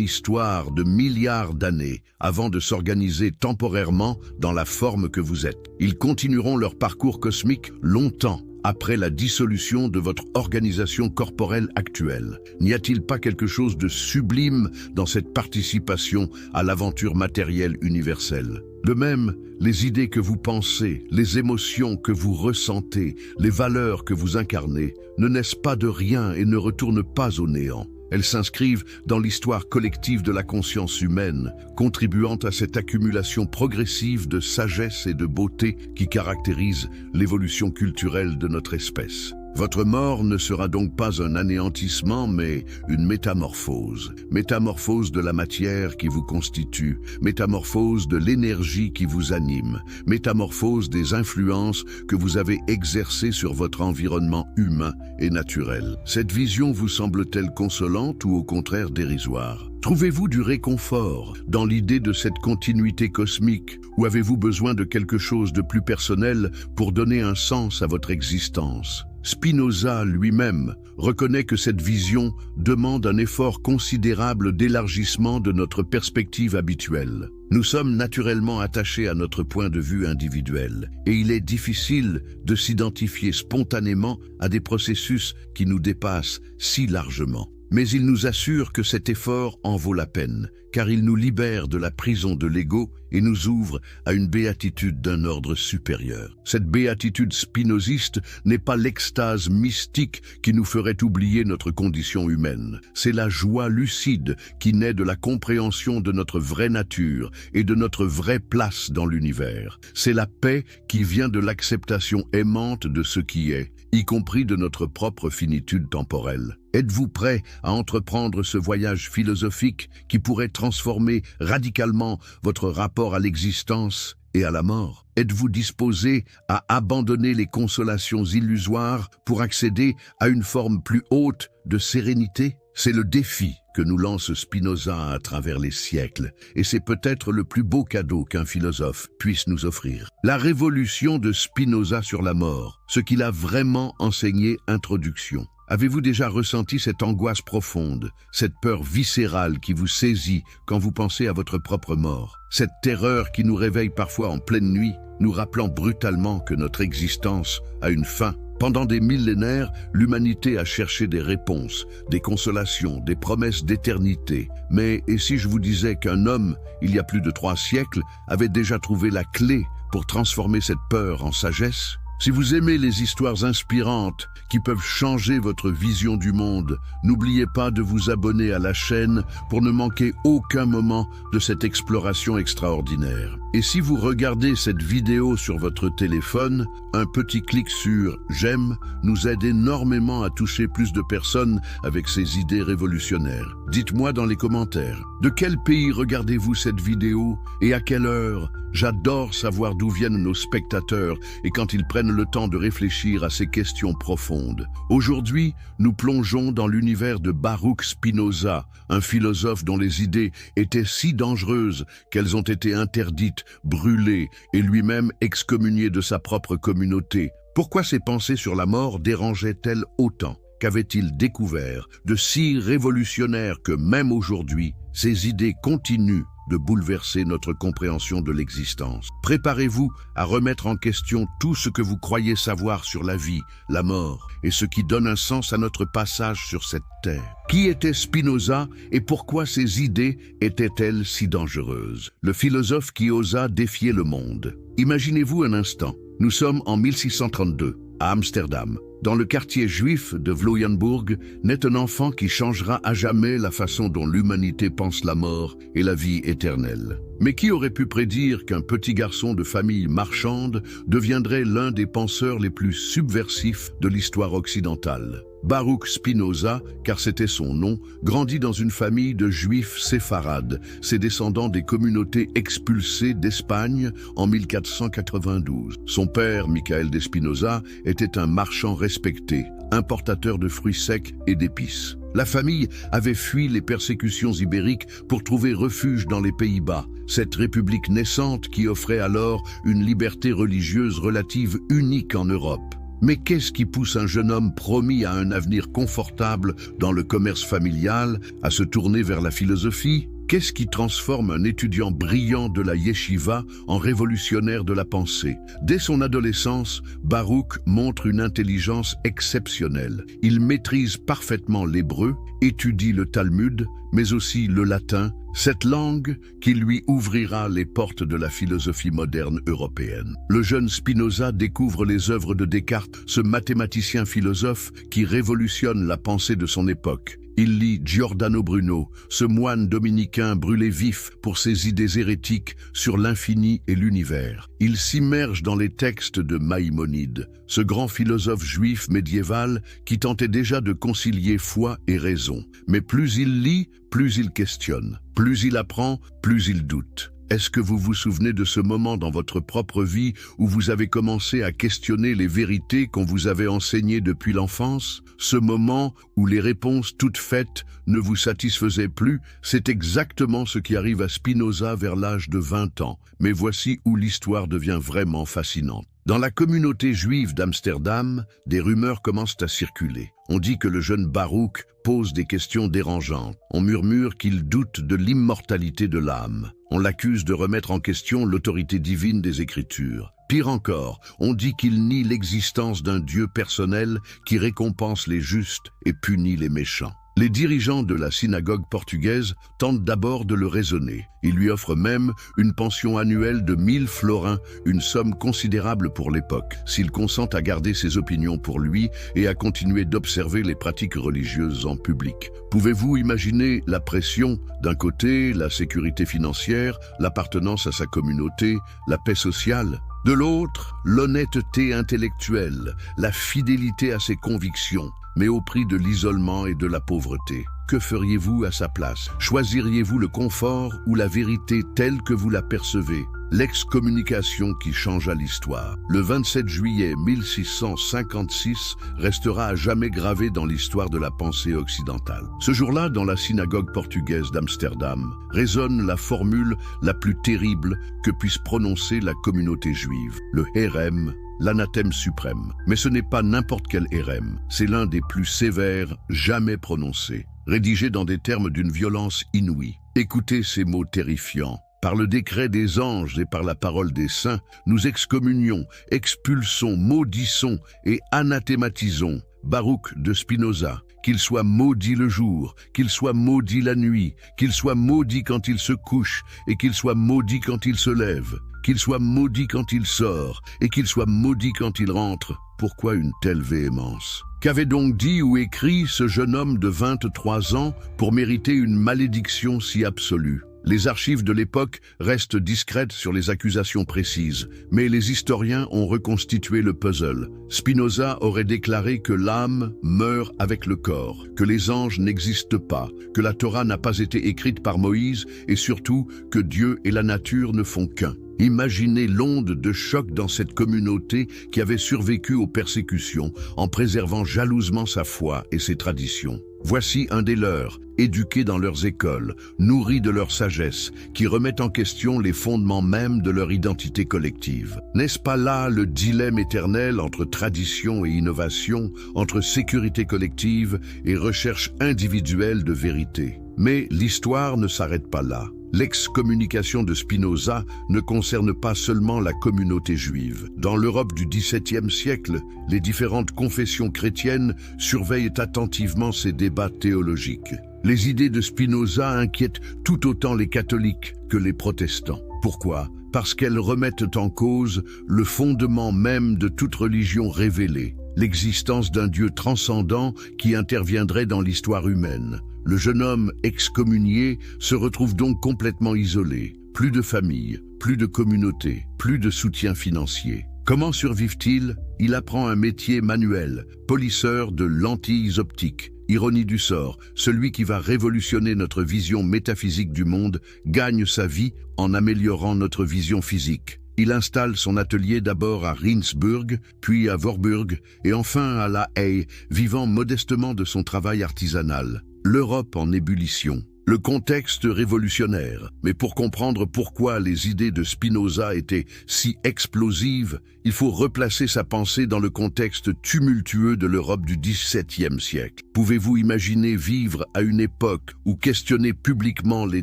histoire de milliards d'années avant de s'organiser temporairement dans la forme que vous êtes. Ils continueront leur parcours cosmique longtemps après la dissolution de votre organisation corporelle actuelle. N'y a-t-il pas quelque chose de sublime dans cette participation à l'aventure matérielle universelle? De même, les idées que vous pensez, les émotions que vous ressentez, les valeurs que vous incarnez, ne naissent pas de rien et ne retournent pas au néant. Elles s'inscrivent dans l'histoire collective de la conscience humaine, contribuant à cette accumulation progressive de sagesse et de beauté qui caractérise l'évolution culturelle de notre espèce. Votre mort ne sera donc pas un anéantissement, mais une métamorphose. Métamorphose de la matière qui vous constitue, métamorphose de l'énergie qui vous anime, métamorphose des influences que vous avez exercées sur votre environnement humain et naturel. Cette vision vous semble-t-elle consolante ou au contraire dérisoire? Trouvez-vous du réconfort dans l'idée de cette continuité cosmique ou avez-vous besoin de quelque chose de plus personnel pour donner un sens à votre existence? Spinoza lui-même reconnaît que cette vision demande un effort considérable d'élargissement de notre perspective habituelle. Nous sommes naturellement attachés à notre point de vue individuel et il est difficile de s'identifier spontanément à des processus qui nous dépassent si largement. Mais il nous assure que cet effort en vaut la peine, car il nous libère de la prison de l'ego et nous ouvre à une béatitude d'un ordre supérieur. Cette béatitude spinoziste n'est pas l'extase mystique qui nous ferait oublier notre condition humaine. C'est la joie lucide qui naît de la compréhension de notre vraie nature et de notre vraie place dans l'univers. C'est la paix qui vient de l'acceptation aimante de ce qui est, y compris de notre propre finitude temporelle. Êtes-vous prêt à entreprendre ce voyage philosophique qui pourrait transformer radicalement votre rapport à l'existence et à la mort? Êtes-vous disposé à abandonner les consolations illusoires pour accéder à une forme plus haute de sérénité? C'est le défi que nous lance Spinoza à travers les siècles, et c'est peut-être le plus beau cadeau qu'un philosophe puisse nous offrir. La révolution de Spinoza sur la mort, ce qu'il a vraiment enseigné. Introduction. Avez-vous déjà ressenti cette angoisse profonde, cette peur viscérale qui vous saisit quand vous pensez à votre propre mort? Cette terreur qui nous réveille parfois en pleine nuit, nous rappelant brutalement que notre existence a une fin. Pendant des millénaires, l'humanité a cherché des réponses, des consolations, des promesses d'éternité. Mais et si je vous disais qu'un homme, il y a plus de 3 siècles, avait déjà trouvé la clé pour transformer cette peur en sagesse? Si vous aimez les histoires inspirantes qui peuvent changer votre vision du monde, n'oubliez pas de vous abonner à la chaîne pour ne manquer aucun moment de cette exploration extraordinaire. Et si vous regardez cette vidéo sur votre téléphone, un petit clic sur « J'aime » nous aide énormément à toucher plus de personnes avec ces idées révolutionnaires. Dites-moi dans les commentaires, de quel pays regardez-vous cette vidéo et à quelle heure? J'adore savoir d'où viennent nos spectateurs et quand ils prennent le temps de réfléchir à ces questions profondes. Aujourd'hui, nous plongeons dans l'univers de Baruch Spinoza, un philosophe dont les idées étaient si dangereuses qu'elles ont été interdites, brûlées et lui-même excommunié de sa propre communauté. Pourquoi ses pensées sur la mort dérangeaient-elles autant? Qu'avait-il découvert de si révolutionnaire que même aujourd'hui, ses idées continuent de bouleverser notre compréhension de l'existence? Préparez-vous à remettre en question tout ce que vous croyez savoir sur la vie, la mort et ce qui donne un sens à notre passage sur cette terre. Qui était Spinoza et pourquoi ses idées étaient-elles si dangereuses? Le philosophe qui osa défier le monde. Imaginez-vous un instant, nous sommes en 1632, à Amsterdam. Dans le quartier juif de Vloeienburg, naît un enfant qui changera à jamais la façon dont l'humanité pense la mort et la vie éternelle. Mais qui aurait pu prédire qu'un petit garçon de famille marchande deviendrait l'un des penseurs les plus subversifs de l'histoire occidentale? Baruch Spinoza, car c'était son nom, grandit dans une famille de juifs séfarades, ses descendants des communautés expulsées d'Espagne en 1492. Son père, Michael de Spinoza, était un marchand respecté, importateur de fruits secs et d'épices. La famille avait fui les persécutions ibériques pour trouver refuge dans les Pays-Bas, cette république naissante qui offrait alors une liberté religieuse relative unique en Europe. Mais qu'est-ce qui pousse un jeune homme promis à un avenir confortable dans le commerce familial à se tourner vers la philosophie? Qu'est-ce qui transforme un étudiant brillant de la yeshiva en révolutionnaire de la pensée? Dès son adolescence, Baruch montre une intelligence exceptionnelle. Il maîtrise parfaitement l'hébreu, étudie le Talmud, mais aussi le latin, cette langue qui lui ouvrira les portes de la philosophie moderne européenne. Le jeune Spinoza découvre les œuvres de Descartes, ce mathématicien philosophe qui révolutionne la pensée de son époque. Il lit Giordano Bruno, ce moine dominicain brûlé vif pour ses idées hérétiques sur l'infini et l'univers. Il s'immerge dans les textes de Maïmonide, ce grand philosophe juif médiéval qui tentait déjà de concilier foi et raison. Mais plus il lit, plus il questionne. Plus il apprend, plus il doute. Est-ce que vous vous souvenez de ce moment dans votre propre vie où vous avez commencé à questionner les vérités qu'on vous avait enseignées depuis l'enfance? Ce moment où les réponses toutes faites ne vous satisfaisaient plus, c'est exactement ce qui arrive à Spinoza vers l'âge de 20 ans. Mais voici où l'histoire devient vraiment fascinante. Dans la communauté juive d'Amsterdam, des rumeurs commencent à circuler. On dit que le jeune Baruch pose des questions dérangeantes. On murmure qu'il doute de l'immortalité de l'âme. On l'accuse de remettre en question l'autorité divine des Écritures. Pire encore, on dit qu'il nie l'existence d'un Dieu personnel qui récompense les justes et punit les méchants. Les dirigeants de la synagogue portugaise tentent d'abord de le raisonner. Ils lui offrent même une pension annuelle de 1000 florins, une somme considérable pour l'époque, s'il consent à garder ses opinions pour lui et à continuer d'observer les pratiques religieuses en public. Pouvez-vous imaginer la pression? D'un côté, la sécurité financière, l'appartenance à sa communauté, la paix sociale. De l'autre, l'honnêteté intellectuelle, la fidélité à ses convictions, mais au prix de l'isolement et de la pauvreté. Que feriez-vous à sa place? Choisiriez-vous le confort ou la vérité telle que vous la percevez? L'excommunication qui changea l'histoire. Le 27 juillet 1656 restera à jamais gravé dans l'histoire de la pensée occidentale. Ce jour-là, dans la synagogue portugaise d'Amsterdam, résonne la formule la plus terrible que puisse prononcer la communauté juive, le hérem, l'anathème suprême. Mais ce n'est pas n'importe quel hérem, c'est l'un des plus sévères jamais prononcés, rédigé dans des termes d'une violence inouïe. Écoutez ces mots terrifiants. Par le décret des anges et par la parole des saints, nous excommunions, expulsons, maudissons et anathématisons Baruch de Spinoza, qu'il soit maudit le jour, qu'il soit maudit la nuit, qu'il soit maudit quand il se couche et qu'il soit maudit quand il se lève, qu'il soit maudit quand il sort et qu'il soit maudit quand il rentre. Pourquoi une telle véhémence? Qu'avait donc dit ou écrit ce jeune homme de 23 ans pour mériter une malédiction si absolue? Les archives de l'époque restent discrètes sur les accusations précises, mais les historiens ont reconstitué le puzzle. Spinoza aurait déclaré que l'âme meurt avec le corps, que les anges n'existent pas, que la Torah n'a pas été écrite par Moïse et surtout que Dieu et la nature ne font qu'un. Imaginez l'onde de choc dans cette communauté qui avait survécu aux persécutions en préservant jalousement sa foi et ses traditions. Voici un des leurs, éduqués dans leurs écoles, nourris de leur sagesse, qui remettent en question les fondements mêmes de leur identité collective. N'est-ce pas là le dilemme éternel entre tradition et innovation, entre sécurité collective et recherche individuelle de vérité? Mais l'histoire ne s'arrête pas là. L'excommunication de Spinoza ne concerne pas seulement la communauté juive. Dans l'Europe du XVIIe siècle, les différentes confessions chrétiennes surveillent attentivement ces débats théologiques. Les idées de Spinoza inquiètent tout autant les catholiques que les protestants. Pourquoi? Parce qu'elles remettent en cause le fondement même de toute religion révélée, l'existence d'un Dieu transcendant qui interviendrait dans l'histoire humaine. Le jeune homme excommunié se retrouve donc complètement isolé. Plus de famille, plus de communauté, plus de soutien financier. Comment survive-t-il? Il apprend un métier manuel, polisseur de lentilles optiques. Ironie du sort, celui qui va révolutionner notre vision métaphysique du monde gagne sa vie en améliorant notre vision physique. Il installe son atelier d'abord à Rindsburg, puis à Voorburg et enfin à La Haye, vivant modestement de son travail artisanal. L'Europe en ébullition. Le contexte révolutionnaire. Mais pour comprendre pourquoi les idées de Spinoza étaient si explosives, il faut replacer sa pensée dans le contexte tumultueux de l'Europe du XVIIe siècle. Pouvez-vous imaginer vivre à une époque où questionner publiquement les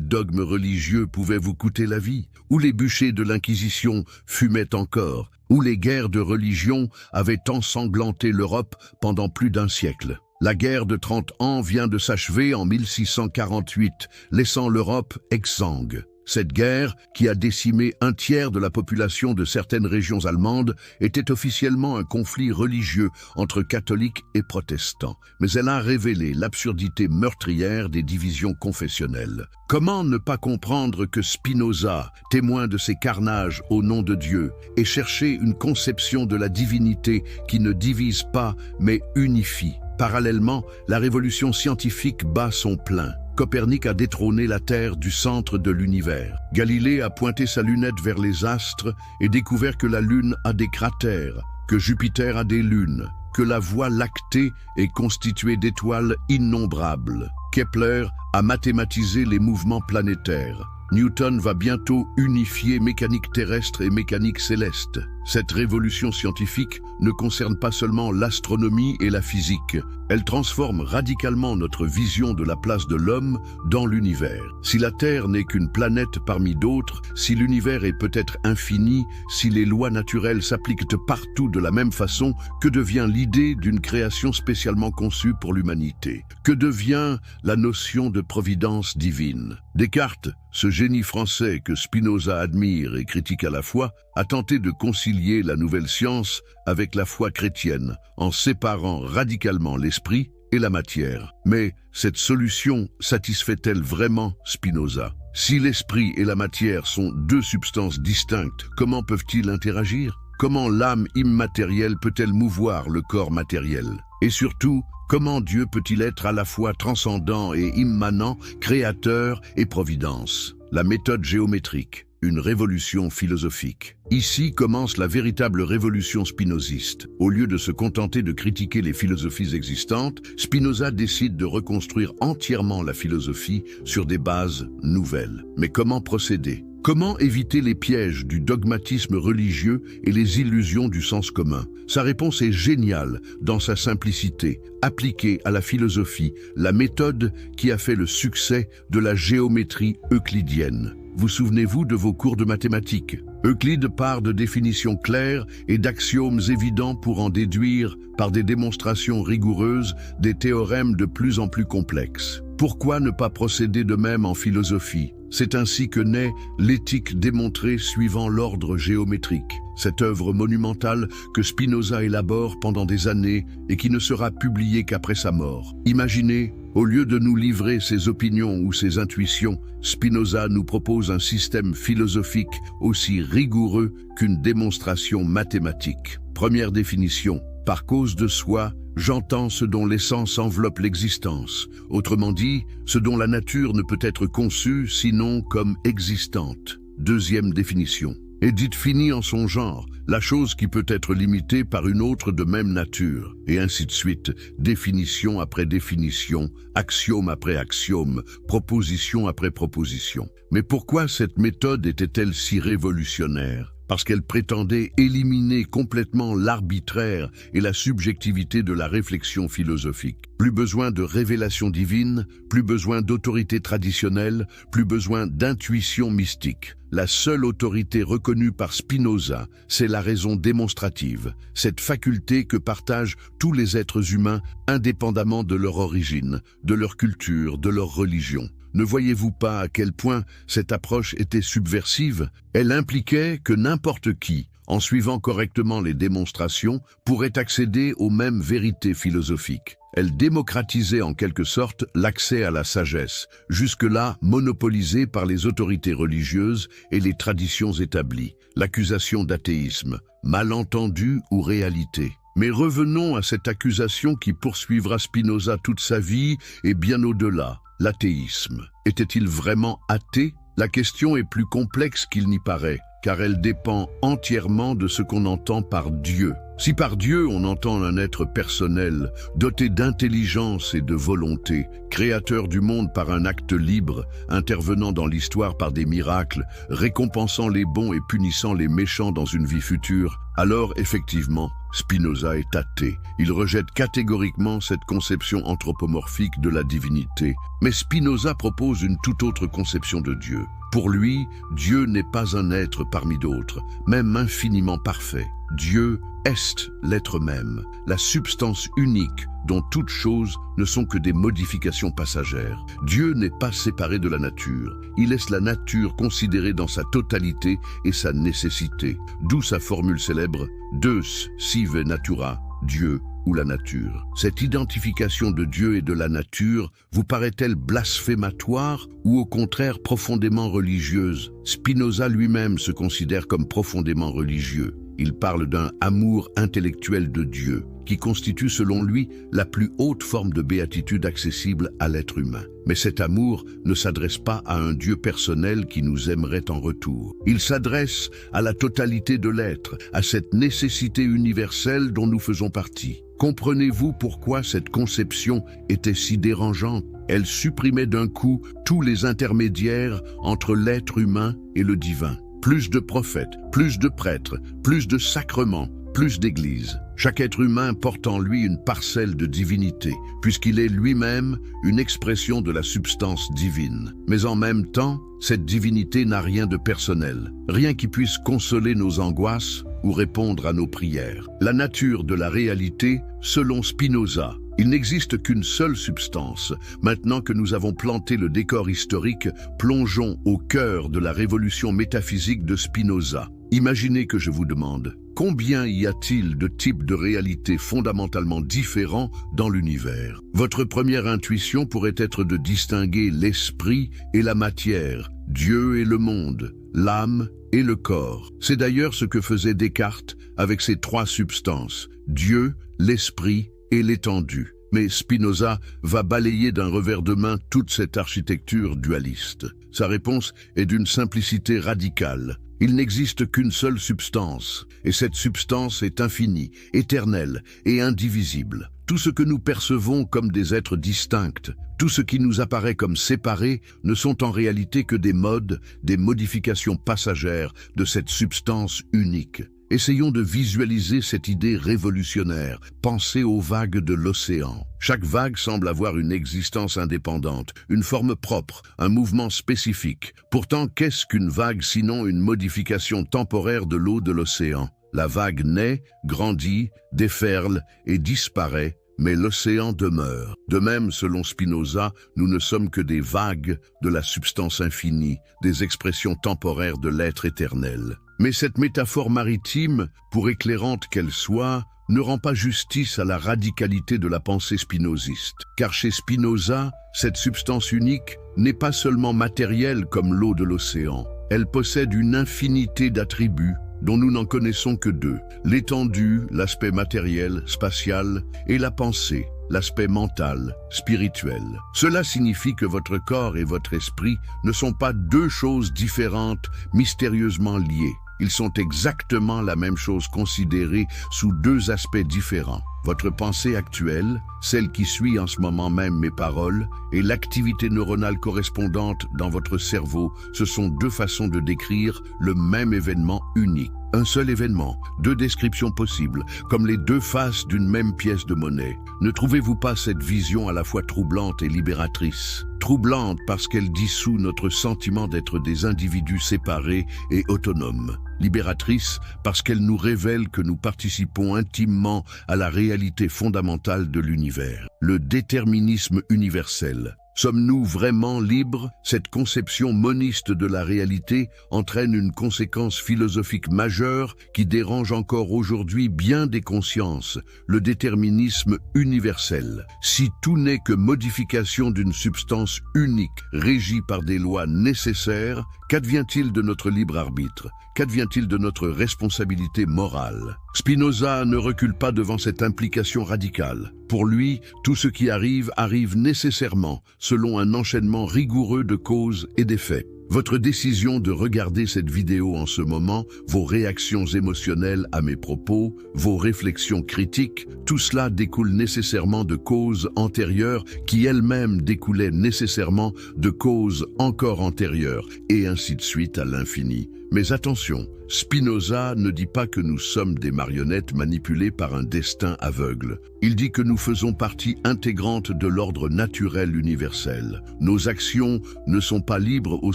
dogmes religieux pouvait vous coûter la vie, où les bûchers de l'Inquisition fumaient encore, où les guerres de religion avaient ensanglanté l'Europe pendant plus d'un siècle? La guerre de 30 ans vient de s'achever en 1648, laissant l'Europe exsangue. Cette guerre, qui a décimé un tiers de la population de certaines régions allemandes, était officiellement un conflit religieux entre catholiques et protestants. Mais elle a révélé l'absurdité meurtrière des divisions confessionnelles. Comment ne pas comprendre que Spinoza, témoin de ces carnages au nom de Dieu, ait cherché une conception de la divinité qui ne divise pas mais unifie? Parallèlement, la révolution scientifique bat son plein. Copernic a détrôné la Terre du centre de l'univers. Galilée a pointé sa lunette vers les astres et découvert que la Lune a des cratères, que Jupiter a des lunes, que la Voie lactée est constituée d'étoiles innombrables. Kepler a mathématisé les mouvements planétaires. Newton va bientôt unifier mécanique terrestre et mécanique céleste. Cette révolution scientifique ne concerne pas seulement l'astronomie et la physique, elle transforme radicalement notre vision de la place de l'homme dans l'univers. Si la Terre n'est qu'une planète parmi d'autres, si l'univers est peut-être infini, si les lois naturelles s'appliquent partout de la même façon, que devient l'idée d'une création spécialement conçue pour l'humanité? Que devient la notion de providence divine? Descartes, ce génie français que Spinoza admire et critique à la fois, a tenté de concilier la nouvelle science avec la foi chrétienne, en séparant radicalement l'esprit et la matière. Mais cette solution satisfait-elle vraiment Spinoza? Si l'esprit et la matière sont deux substances distinctes, comment peuvent-ils interagir? Comment l'âme immatérielle peut-elle mouvoir le corps matériel? Et surtout, comment Dieu peut-il être à la fois transcendant et immanent, créateur et providence? La méthode géométrique, une révolution philosophique. Ici commence la véritable révolution spinoziste. Au lieu de se contenter de critiquer les philosophies existantes, Spinoza décide de reconstruire entièrement la philosophie sur des bases nouvelles. Mais comment procéder? Comment éviter les pièges du dogmatisme religieux et les illusions du sens commun? Sa réponse est géniale dans sa simplicité, appliquée à la philosophie, la méthode qui a fait le succès de la géométrie euclidienne. Vous souvenez-vous de vos cours de mathématiques? Euclide part de définitions claires et d'axiomes évidents pour en déduire, par des démonstrations rigoureuses, des théorèmes de plus en plus complexes. Pourquoi ne pas procéder de même en philosophie? C'est ainsi que naît l'éthique démontrée suivant l'ordre géométrique. cette œuvre monumentale que Spinoza élabore pendant des années et qui ne sera publiée qu'après sa mort. Imaginez, au lieu de nous livrer ses opinions ou ses intuitions, Spinoza nous propose un système philosophique aussi rigoureux qu'une démonstration mathématique. Première définition, par cause de soi, j'entends ce dont l'essence enveloppe l'existence, autrement dit, ce dont la nature ne peut être conçue sinon comme existante. Deuxième définition, est dite finie en son genre, la chose qui peut être limitée par une autre de même nature, et ainsi de suite, définition après définition, axiome après axiome, proposition après proposition. Mais pourquoi cette méthode était-elle si révolutionnaire ? Parce qu'elle prétendait éliminer complètement l'arbitraire et la subjectivité de la réflexion philosophique. Plus besoin de révélation divine, plus besoin d'autorité traditionnelle, plus besoin d'intuition mystique. La seule autorité reconnue par Spinoza, c'est la raison démonstrative, cette faculté que partagent tous les êtres humains indépendamment de leur origine, de leur culture, de leur religion. Ne voyez-vous pas à quel point cette approche était subversive? Elle impliquait que n'importe qui, en suivant correctement les démonstrations, pourrait accéder aux mêmes vérités philosophiques. Elle démocratisait en quelque sorte l'accès à la sagesse, jusque-là monopolisée par les autorités religieuses et les traditions établies. L'accusation d'athéisme, malentendu ou réalité. Mais revenons à cette accusation qui poursuivra Spinoza toute sa vie et bien au-delà. L'athéisme. Était-il vraiment athée? La question est plus complexe qu'il n'y paraît, car elle dépend entièrement de ce qu'on entend par Dieu. Si par Dieu on entend un être personnel, doté d'intelligence et de volonté, créateur du monde par un acte libre, intervenant dans l'histoire par des miracles, récompensant les bons et punissant les méchants dans une vie future, alors effectivement, Spinoza est athée. Il rejette catégoriquement cette conception anthropomorphique de la divinité. Mais Spinoza propose une toute autre conception de Dieu. Pour lui, Dieu n'est pas un être parmi d'autres, même infiniment parfait. Dieu est l'être même, la substance unique dont toutes choses ne sont que des modifications passagères. Dieu n'est pas séparé de la nature. Il laisse la nature considérée dans sa totalité et sa nécessité. D'où sa formule célèbre « Deus sive natura », Dieu ou la nature. Cette identification de Dieu et de la nature vous paraît-elle blasphématoire ou au contraire profondément religieuse? Spinoza lui-même se considère comme profondément religieux. Il parle d'un amour intellectuel de Dieu, qui constitue selon lui la plus haute forme de béatitude accessible à l'être humain. Mais cet amour ne s'adresse pas à un Dieu personnel qui nous aimerait en retour. Il s'adresse à la totalité de l'être, à cette nécessité universelle dont nous faisons partie. Comprenez-vous pourquoi cette conception était si dérangeante? Elle supprimait d'un coup tous les intermédiaires entre l'être humain et le divin. Plus de prophètes, plus de prêtres, plus de sacrements, plus d'églises. Chaque être humain porte en lui une parcelle de divinité, puisqu'il est lui-même une expression de la substance divine. Mais en même temps, cette divinité n'a rien de personnel, rien qui puisse consoler nos angoisses ou répondre à nos prières. La nature de la réalité, selon Spinoza, il n'existe qu'une seule substance. Maintenant que nous avons planté le décor historique, plongeons au cœur de la révolution métaphysique de Spinoza. Imaginez que je vous demande, combien y a-t-il de types de réalités fondamentalement différents dans l'univers? Votre première intuition pourrait être de distinguer l'esprit et la matière, Dieu et le monde, l'âme et le corps. C'est d'ailleurs ce que faisait Descartes avec ses trois substances, Dieu, l'esprit et l'étendue. Mais Spinoza va balayer d'un revers de main toute cette architecture dualiste. Sa réponse est d'une simplicité radicale. Il n'existe qu'une seule substance, et cette substance est infinie, éternelle et indivisible. Tout ce que nous percevons comme des êtres distincts, tout ce qui nous apparaît comme séparé, ne sont en réalité que des modes, des modifications passagères de cette substance unique. Essayons de visualiser cette idée révolutionnaire. Pensez aux vagues de l'océan. Chaque vague semble avoir une existence indépendante, une forme propre, un mouvement spécifique. Pourtant, qu'est-ce qu'une vague sinon une modification temporaire de l'eau de l'océan? La vague naît, grandit, déferle et disparaît, mais l'océan demeure. De même, selon Spinoza, nous ne sommes que des vagues de la substance infinie, des expressions temporaires de l'être éternel. Mais cette métaphore maritime, pour éclairante qu'elle soit, ne rend pas justice à la radicalité de la pensée spinoziste. Car chez Spinoza, cette substance unique n'est pas seulement matérielle comme l'eau de l'océan. Elle possède une infinité d'attributs dont nous n'en connaissons que deux: l'étendue, l'aspect matériel, spatial, et la pensée, l'aspect mental, spirituel. Cela signifie que votre corps et votre esprit ne sont pas deux choses différentes, mystérieusement liées. Ils sont exactement la même chose considérée sous deux aspects différents. Votre pensée actuelle, celle qui suit en ce moment même mes paroles, et l'activité neuronale correspondante dans votre cerveau, ce sont deux façons de décrire le même événement unique. Un seul événement, deux descriptions possibles, comme les deux faces d'une même pièce de monnaie. Ne trouvez-vous pas cette vision à la fois troublante et libératrice? Troublante parce qu'elle dissout notre sentiment d'être des individus séparés et autonomes. Libératrice parce qu'elle nous révèle que nous participons intimement à la réalité fondamentale de l'univers, le déterminisme universel. Sommes-nous vraiment libres? Cette conception moniste de la réalité entraîne une conséquence philosophique majeure qui dérange encore aujourd'hui bien des consciences, le déterminisme universel. Si tout n'est que modification d'une substance unique, régie par des lois nécessaires, qu'advient-il de notre libre arbitre? Qu'advient-il de notre responsabilité morale? Spinoza ne recule pas devant cette implication radicale. Pour lui, tout ce qui arrive arrive nécessairement, selon un enchaînement rigoureux de causes et d'effets. Votre décision de regarder cette vidéo en ce moment, vos réactions émotionnelles à mes propos, vos réflexions critiques, tout cela découle nécessairement de causes antérieures qui elles-mêmes découlaient nécessairement de causes encore antérieures, et ainsi de suite à l'infini. Mais attention, Spinoza ne dit pas que nous sommes des marionnettes manipulées par un destin aveugle. Il dit que nous faisons partie intégrante de l'ordre naturel universel. Nos actions ne sont pas libres au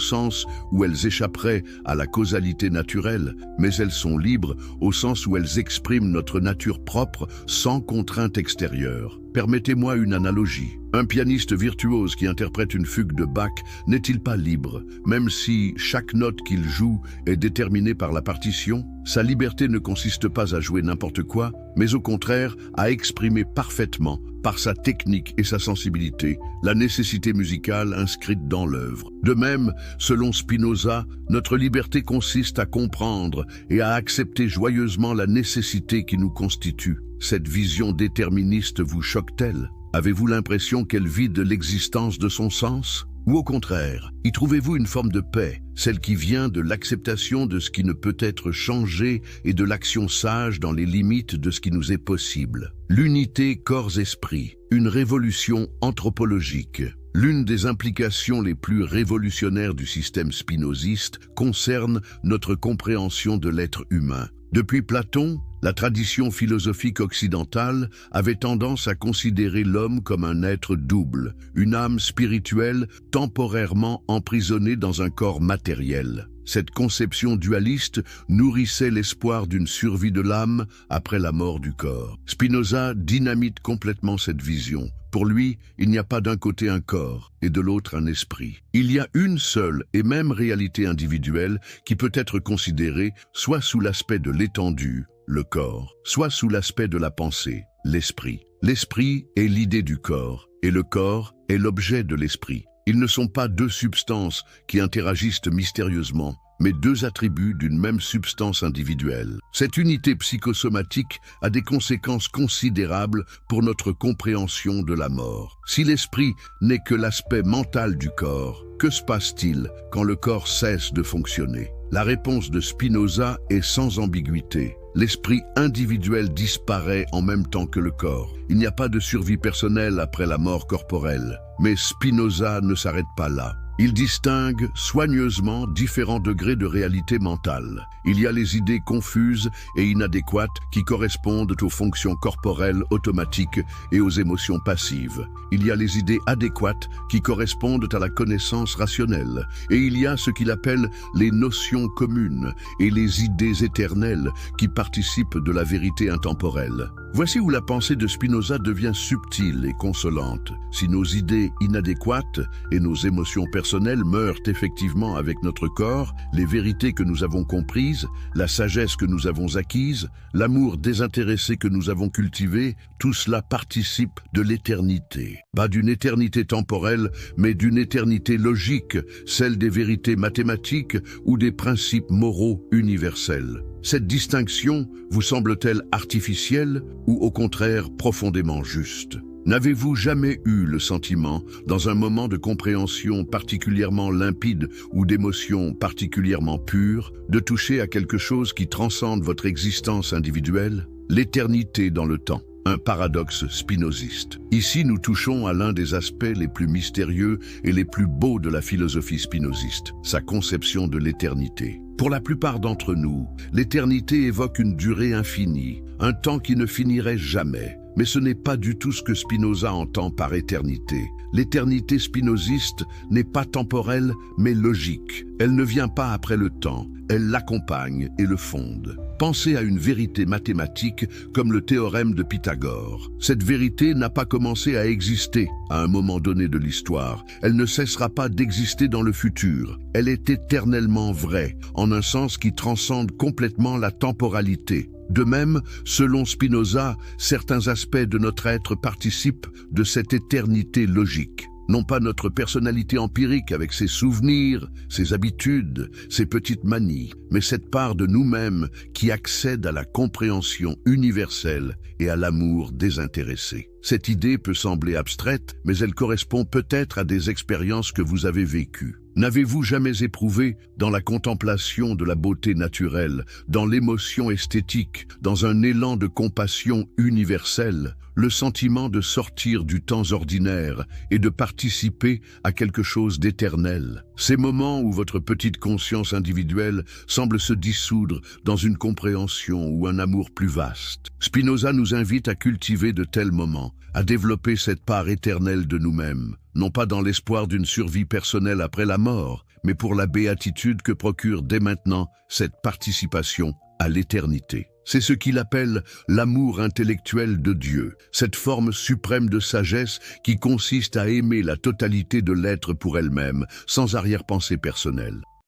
sens où elles échapperaient à la causalité naturelle, mais elles sont libres au sens où elles expriment notre nature propre sans contrainte extérieure. Permettez-moi une analogie. Un pianiste virtuose qui interprète une fugue de Bach n'est-il pas libre, même si chaque note qu'il joue est déterminée par la partition? Sa liberté ne consiste pas à jouer n'importe quoi, mais au contraire à exprimer parfaitement, par sa technique et sa sensibilité, la nécessité musicale inscrite dans l'œuvre. De même, selon Spinoza, notre liberté consiste à comprendre et à accepter joyeusement la nécessité qui nous constitue. Cette vision déterministe vous choque-t-elle? Avez-vous l'impression qu'elle vide l'existence de son sens? Ou au contraire, y trouvez-vous une forme de paix, celle qui vient de l'acceptation de ce qui ne peut être changé et de l'action sage dans les limites de ce qui nous est possible? L'unité corps-esprit, une révolution anthropologique. L'une des implications les plus révolutionnaires du système spinoziste concerne notre compréhension de l'être humain. Depuis Platon, la tradition philosophique occidentale avait tendance à considérer l'homme comme un être double, une âme spirituelle temporairement emprisonnée dans un corps matériel. Cette conception dualiste nourrissait l'espoir d'une survie de l'âme après la mort du corps. Spinoza dynamite complètement cette vision. Pour lui, il n'y a pas d'un côté un corps et de l'autre un esprit. Il y a une seule et même réalité individuelle qui peut être considérée soit sous l'aspect de l'étendue, le corps, soit sous l'aspect de la pensée, l'esprit. L'esprit est l'idée du corps et le corps est l'objet de l'esprit. Ils ne sont pas deux substances qui interagissent mystérieusement, mais deux attributs d'une même substance individuelle. Cette unité psychosomatique a des conséquences considérables pour notre compréhension de la mort. Si l'esprit n'est que l'aspect mental du corps, que se passe-t-il quand le corps cesse de fonctionner? La réponse de Spinoza est sans ambiguïté. L'esprit individuel disparaît en même temps que le corps. Il n'y a pas de survie personnelle après la mort corporelle. Mais Spinoza ne s'arrête pas là. Il distingue soigneusement différents degrés de réalité mentale. Il y a les idées confuses et inadéquates qui correspondent aux fonctions corporelles automatiques et aux émotions passives. Il y a les idées adéquates qui correspondent à la connaissance rationnelle. Et il y a ce qu'il appelle les notions communes et les idées éternelles qui participent de la vérité intemporelle. Voici où la pensée de Spinoza devient subtile et consolante. Si nos idées inadéquates et nos émotions personnelles meurent effectivement avec notre corps, les vérités que nous avons comprises, la sagesse que nous avons acquise, l'amour désintéressé que nous avons cultivé, tout cela participe de l'éternité. Pas d'une éternité temporelle, mais d'une éternité logique, celle des vérités mathématiques ou des principes moraux universels. Cette distinction vous semble-t-elle artificielle ou au contraire profondément juste? N'avez-vous jamais eu le sentiment, dans un moment de compréhension particulièrement limpide ou d'émotion particulièrement pure, de toucher à quelque chose qui transcende votre existence individuelle? L'éternité dans le temps. Un paradoxe spinoziste. Ici, nous touchons à l'un des aspects les plus mystérieux et les plus beaux de la philosophie spinoziste, sa conception de l'éternité. Pour la plupart d'entre nous, l'éternité évoque une durée infinie, un temps qui ne finirait jamais. Mais ce n'est pas du tout ce que Spinoza entend par éternité. L'éternité spinoziste n'est pas temporelle, mais logique. Elle ne vient pas après le temps, elle l'accompagne et le fonde. Pensez à une vérité mathématique comme le théorème de Pythagore. Cette vérité n'a pas commencé à exister à un moment donné de l'histoire. Elle ne cessera pas d'exister dans le futur. Elle est éternellement vraie, en un sens qui transcende complètement la temporalité. De même, selon Spinoza, certains aspects de notre être participent de cette éternité logique. Non pas notre personnalité empirique avec ses souvenirs, ses habitudes, ses petites manies, mais cette part de nous-mêmes qui accède à la compréhension universelle et à l'amour désintéressé. Cette idée peut sembler abstraite, mais elle correspond peut-être à des expériences que vous avez vécues. N'avez-vous jamais éprouvé, dans la contemplation de la beauté naturelle, dans l'émotion esthétique, dans un élan de compassion universelle, le sentiment de sortir du temps ordinaire et de participer à quelque chose d'éternel? Ces moments où votre petite conscience individuelle semble se dissoudre dans une compréhension ou un amour plus vaste. Spinoza nous invite à cultiver de tels moments, à développer cette part éternelle de nous-mêmes, non pas dans l'espoir d'une survie personnelle après la mort, mais pour la béatitude que procure dès maintenant cette participation à l'éternité. C'est ce qu'il appelle l'amour intellectuel de Dieu, cette forme suprême de sagesse qui consiste à aimer la totalité de l'être pour elle-même, sans arrière-pensée personnelle.